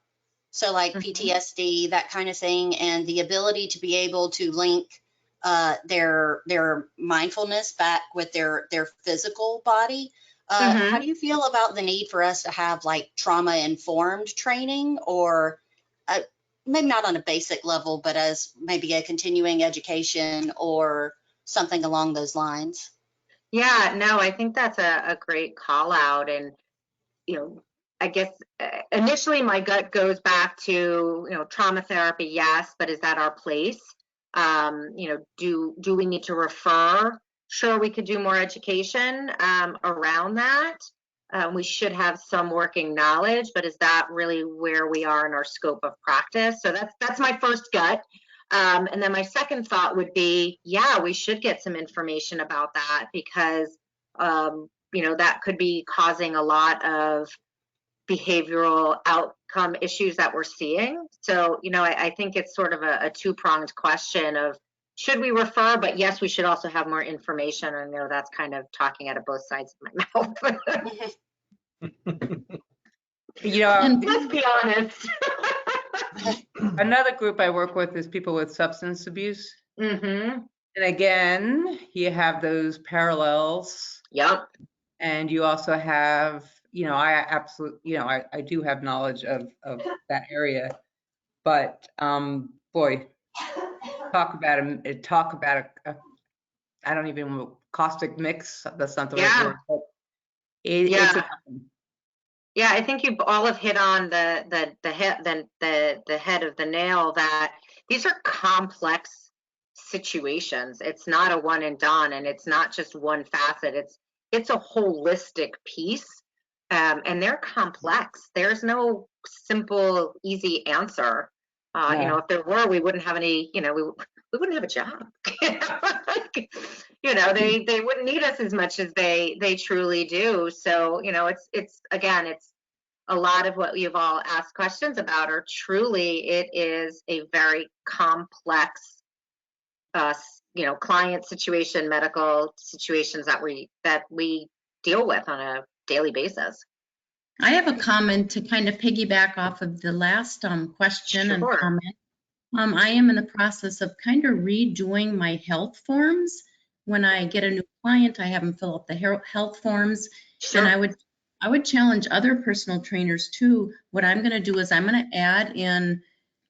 So like PTSD, that kind of thing, and the ability to be able to link their mindfulness back with their physical body. How do you feel about the need for us to have like trauma informed training, or maybe not on a basic level, but as maybe a continuing education or something along those lines? Yeah, no, I think that's a great call out. And, I guess initially my gut goes back to, trauma therapy, yes, but is that our place? Do we need to refer? Sure, we could do more education around that. We should have some working knowledge, but is that really where we are in our scope of practice? So that's my first gut. And then my second thought would be, yeah, we should get some information about that because, that could be causing a lot of behavioral outcome issues that we're seeing. So, I think it's sort of a two-pronged question of, should we refer? But yes, we should also have more information. I know that's kind of talking out of both sides of my mouth. And let's be honest. Another group I work with is people with substance abuse. And again, you have those parallels. Yep. And you also have, I absolutely, I do have knowledge of that area, but boy, talk about I don't even caustic mix. That's not the right word. But it's yeah, I think you all have hit on the head of the nail, that these are complex situations. It's not a one and done, and it's not just one facet. It's a holistic piece. and they're complex. There's no simple, easy answer. You know, if there were, we wouldn't have any, you know, we wouldn't have a job. You know, they wouldn't need us as much as they truly do. So, you know, it's again, it's a lot of what you've all asked questions about are truly, it is a very complex, you know, client situation, medical situations that we deal with on a daily basis. I have a comment to kind of piggyback off of the last question and Sure. comment. I am in the process of kind of redoing my health forms. When I get a new client, I have them fill out the health forms. Sure. And I would challenge other personal trainers too. What I'm going to do is I'm going to add in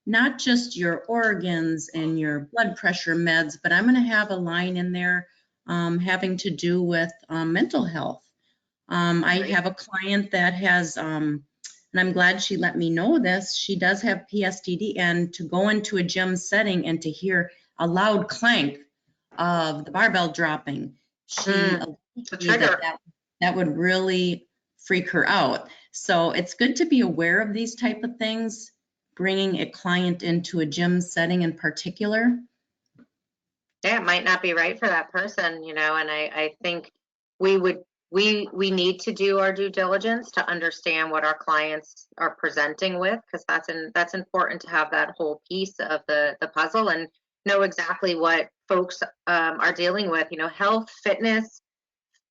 not just your organs and your blood pressure meds, but I'm going to have a line in there having to do with mental health. I have a client that has, and I'm glad she let me know this, she does have PSTD, and to go into a gym setting and to hear a loud clank of the barbell dropping, The trigger. that would really freak her out. So it's good to be aware of these type of things, bringing a client into a gym setting in particular. Yeah, it might not be right for that person, you know, and I think we need to do our due diligence to understand what our clients are presenting with, because that's important to have that whole piece of the puzzle and know exactly what folks are dealing with. You know, health, fitness,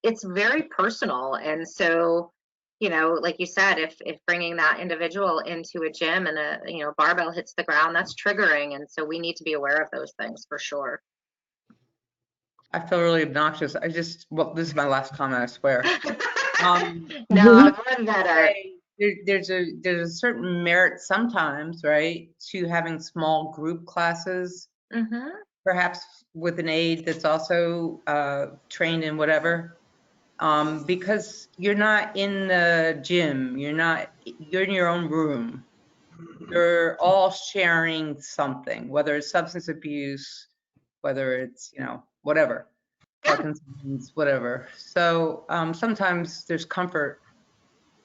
it's very personal. And so, you know, like you said, if bringing that individual into a gym and a, you know, barbell hits the ground, that's triggering. And so we need to be aware of those things for sure. I feel really obnoxious. Well, this is my last comment, I swear. No, I'm better. There's a certain merit sometimes, right, to having small group classes, perhaps with an aide that's also trained in whatever, because you're not in the gym, you're in your own room. You're all sharing something, whether it's substance abuse, whether it's, you know, whatever. Parkinson's, whatever. So sometimes there's comfort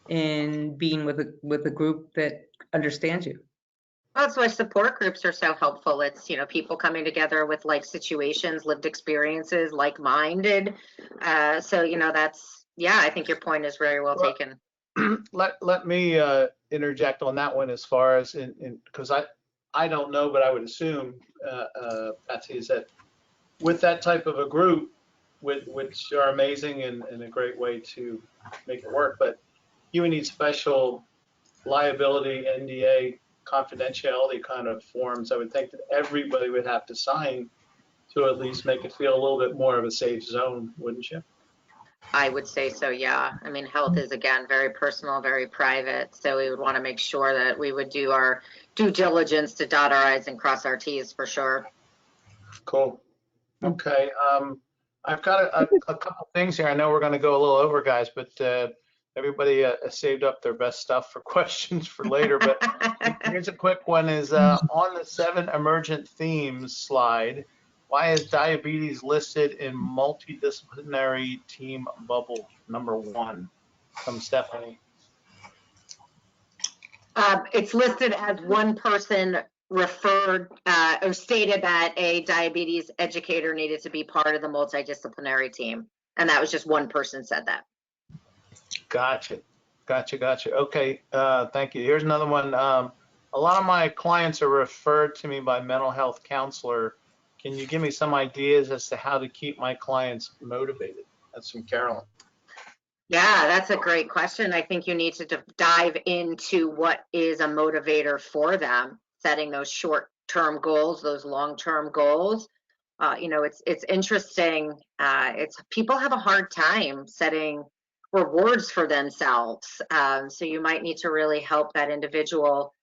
in being with a group that understands you. Well, that's why support groups are so helpful. It's, you know, people coming together with like situations, lived experiences, like-minded. So, you know, yeah, I think your point is very well taken. Let me interject on that one as far as because I don't know, but I would assume, Patsy, is that with that type of a group, which are amazing and a great way to make it work, but you would need special liability, NDA, confidentiality kind of forms. I would think that everybody would have to sign to at least make it feel a little bit more of a safe zone, wouldn't you? I would say so, yeah. I mean, health is, again, very personal, very private. So we would want to make sure that we would do our due diligence to dot our I's and cross our T's for sure. Cool. Okay. I've got a couple things here. I know we're going to go a little over, guys, but everybody saved up their best stuff for questions for later. But here's a quick one: is on the 7 emergent themes slide, why is diabetes listed in multidisciplinary team bubble #1? From Stephanie. It's listed as one person referred or stated that a diabetes educator needed to be part of the multidisciplinary team. And that was just one person said that. Gotcha. Okay, thank you. Here's another one. A lot of my clients are referred to me by mental health counselor. Can you give me some ideas as to how to keep my clients motivated? That's from Carolyn. Yeah, that's a great question. I think you need to dive into what is a motivator for them, setting those short-term goals, those long-term goals. You know, it's interesting. People have a hard time setting rewards for themselves. So you might need to really help that individual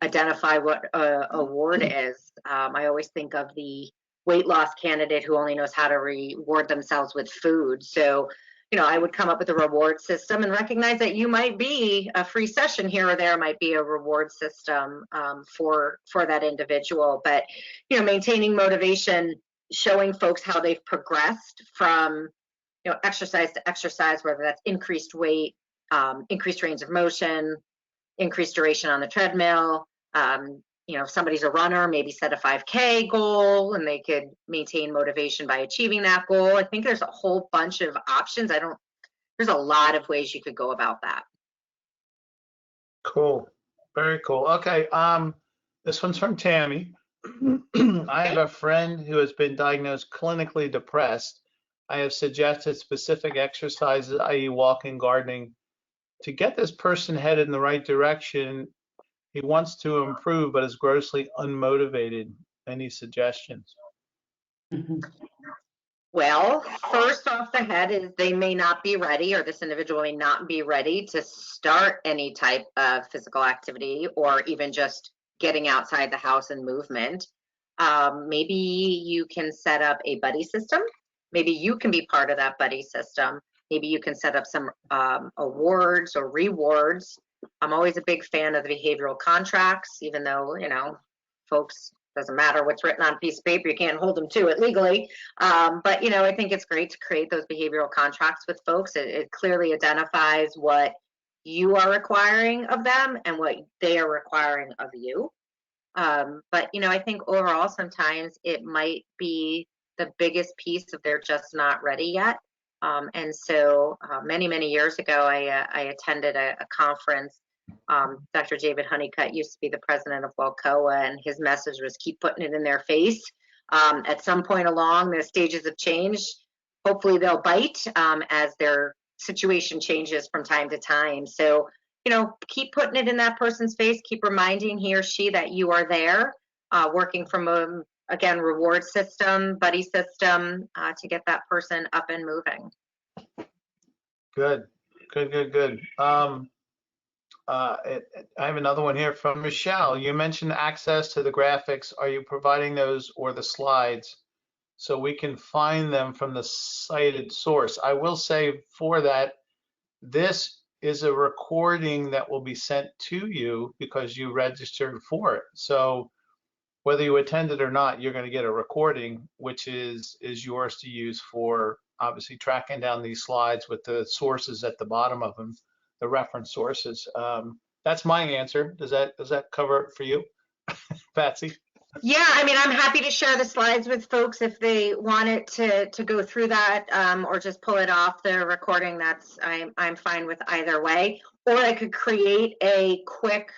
identify what a award is. I always think of the weight loss candidate who only knows how to reward themselves with food. So, you know, I would come up with a reward system and recognize that you might be a free session here or there might be a reward system for that individual. But, you know, maintaining motivation, showing folks how they've progressed from, you know, exercise to exercise, whether that's increased weight, increased range of motion, increased duration on the treadmill. You know, if somebody's a runner, maybe set a 5K goal and they could maintain motivation by achieving that goal. I think there's a whole bunch of options. There's a lot of ways you could go about that. Cool. Very cool. Okay. This one's from Tammy. I have a friend who has been diagnosed clinically depressed. I have suggested specific exercises, i.e. walking, gardening, to get this person headed in the right direction. He wants to improve, but is grossly unmotivated. Any suggestions? Well, first off the head is they may not be ready, or this individual may not be ready to start any type of physical activity or even just getting outside the house and movement. Maybe you can set up a buddy system. Maybe you can be part of that buddy system. Maybe you can set up some awards or rewards. I'm always a big fan of the behavioral contracts, even though, you know, folks, doesn't matter what's written on a piece of paper, you can't hold them to it legally. But, you know, I think it's great to create those behavioral contracts with folks. It clearly identifies what you are requiring of them and what they are requiring of you. But, you know, I think overall, sometimes it might be the biggest piece of they're just not ready yet. And so many, many years ago, I attended a conference. Dr. David Honeycutt used to be the president of WellCOA, and his message was keep putting it in their face. At some point along the stages of change, hopefully they'll bite as their situation changes from time to time. So, you know, keep putting it in that person's face, keep reminding he or she that you are there, working from a, again, reward system, buddy system, to get that person up and moving. Good. I have another one here from Michelle. You mentioned access to the graphics. Are you providing those or the slides so we can find them from the cited source? I will say for that, this is a recording that will be sent to you because you registered for it. So whether you attended or not, you're going to get a recording, which is yours to use for obviously tracking down these slides with the sources at the bottom of them, the reference sources. That's my answer. Does that cover it for you, Patsy? Yeah, I mean, I'm happy to share the slides with folks if they wanted to go through that, or just pull it off the recording. I'm fine with either way. Or I could create a quick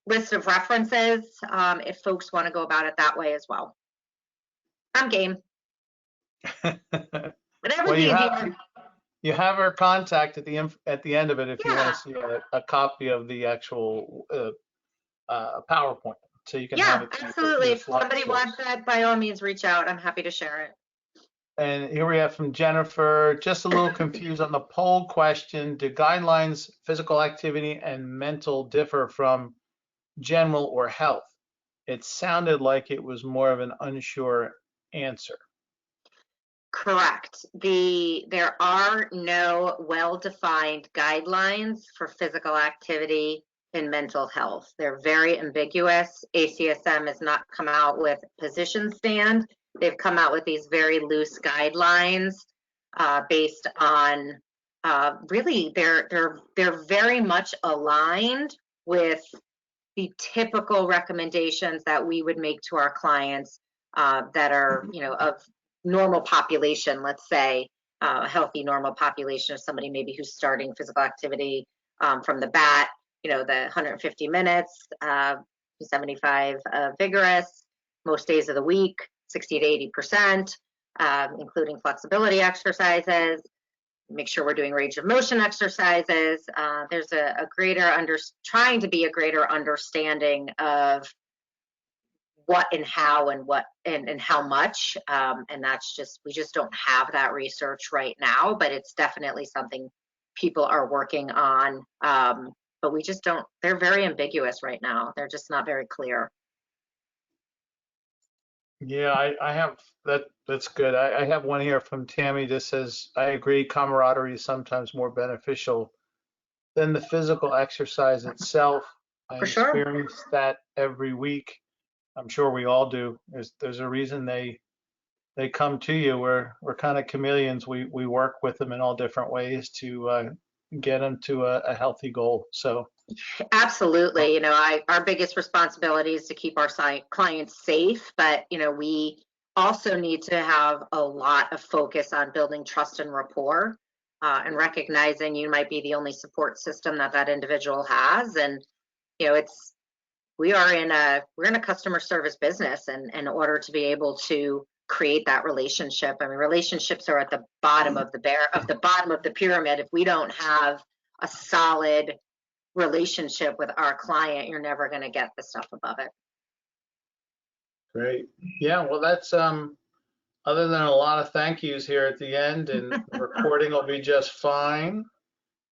list of references if folks want to go about it that way as well. I'm game. Whatever's Well, easier. you have her contact at the end of it if you Yeah. want to see a copy of the actual PowerPoint, so you can Yeah, have it. absolutely. If somebody wants that, by all means, reach out. I'm happy to share it. And here we have from Jennifer, just a little confused on the poll question. Do guidelines, physical activity, and mental differ from general or health? It sounded like it was more of an unsure answer. Correct. There are no well-defined guidelines for physical activity and mental health. They're very ambiguous. ACSM has not come out with position stand. They've come out with these very loose guidelines based on really they're very much aligned with the typical recommendations that we would make to our clients that are, you know, of normal population, let's say, a healthy normal population of somebody maybe who's starting physical activity from the bat, you know, the 150 minutes, 75 vigorous, most days of the week, 60 to 80%, including flexibility exercises. Make sure we're doing range of motion exercises. There's a greater trying to be a greater understanding of what and how and what and how much, and that's just, we just don't have that research right now, but it's definitely something people are working on, but we just don't, they're very ambiguous right now. They're just not very clear. Yeah, I have that's good. I have one here from Tammy that says, I agree, camaraderie is sometimes more beneficial than the physical exercise itself. I experience that every week. I'm sure we all do. There's a reason they come to you. We're kind of chameleons. We work with them in all different ways to get them to a healthy goal. So Absolutely. Our biggest responsibility is to keep our clients safe, but, we also need to have a lot of focus on building trust and rapport, and recognizing you might be the only support system that individual has. And, we're in a customer service business, and in order to be able to create that relationship, I mean, relationships are at the bottom of the pyramid. If we don't have a solid relationship with our client, you're never going to get the stuff above it. great. Yeah, well, that's other than a lot of thank yous here at the end, and the recording will be just fine.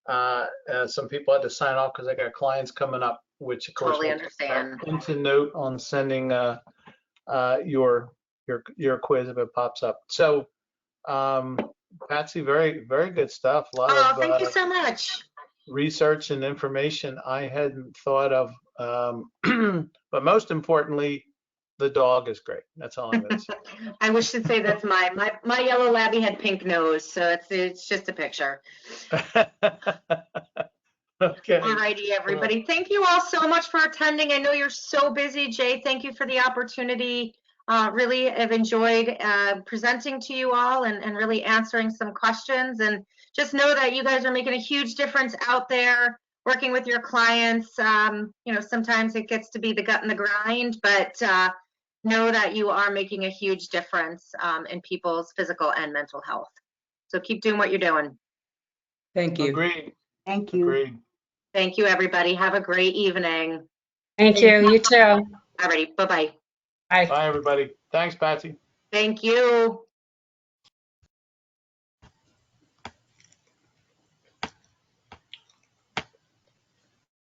Some people had to sign off because they got clients coming up, which of course Totally we'll understand. into note on sending your quiz if it pops up. So Patsy, very, very good stuff. A lot Oh, of thank you so much. research and information I hadn't thought of. But most importantly, the dog is great. That's all I'm going to say. I wish to say that's my yellow labby had pink nose, so it's just a picture. Okay. All righty, everybody. Thank you all so much for attending. I know you're so busy, Jay. Thank you for the opportunity. Really have enjoyed presenting to you all and really answering some questions. And just know that you guys are making a huge difference out there working with your clients. Sometimes it gets to be the gut and the grind, but know that you are making a huge difference in people's physical and mental health. So keep doing what you're doing. Thank you. Agreed. Thank you. Agreed. Thank you, everybody. Have a great evening. Thank you. You too. Alrighty, bye-bye. Bye. Bye, everybody. Thanks, Patsy. Thank you.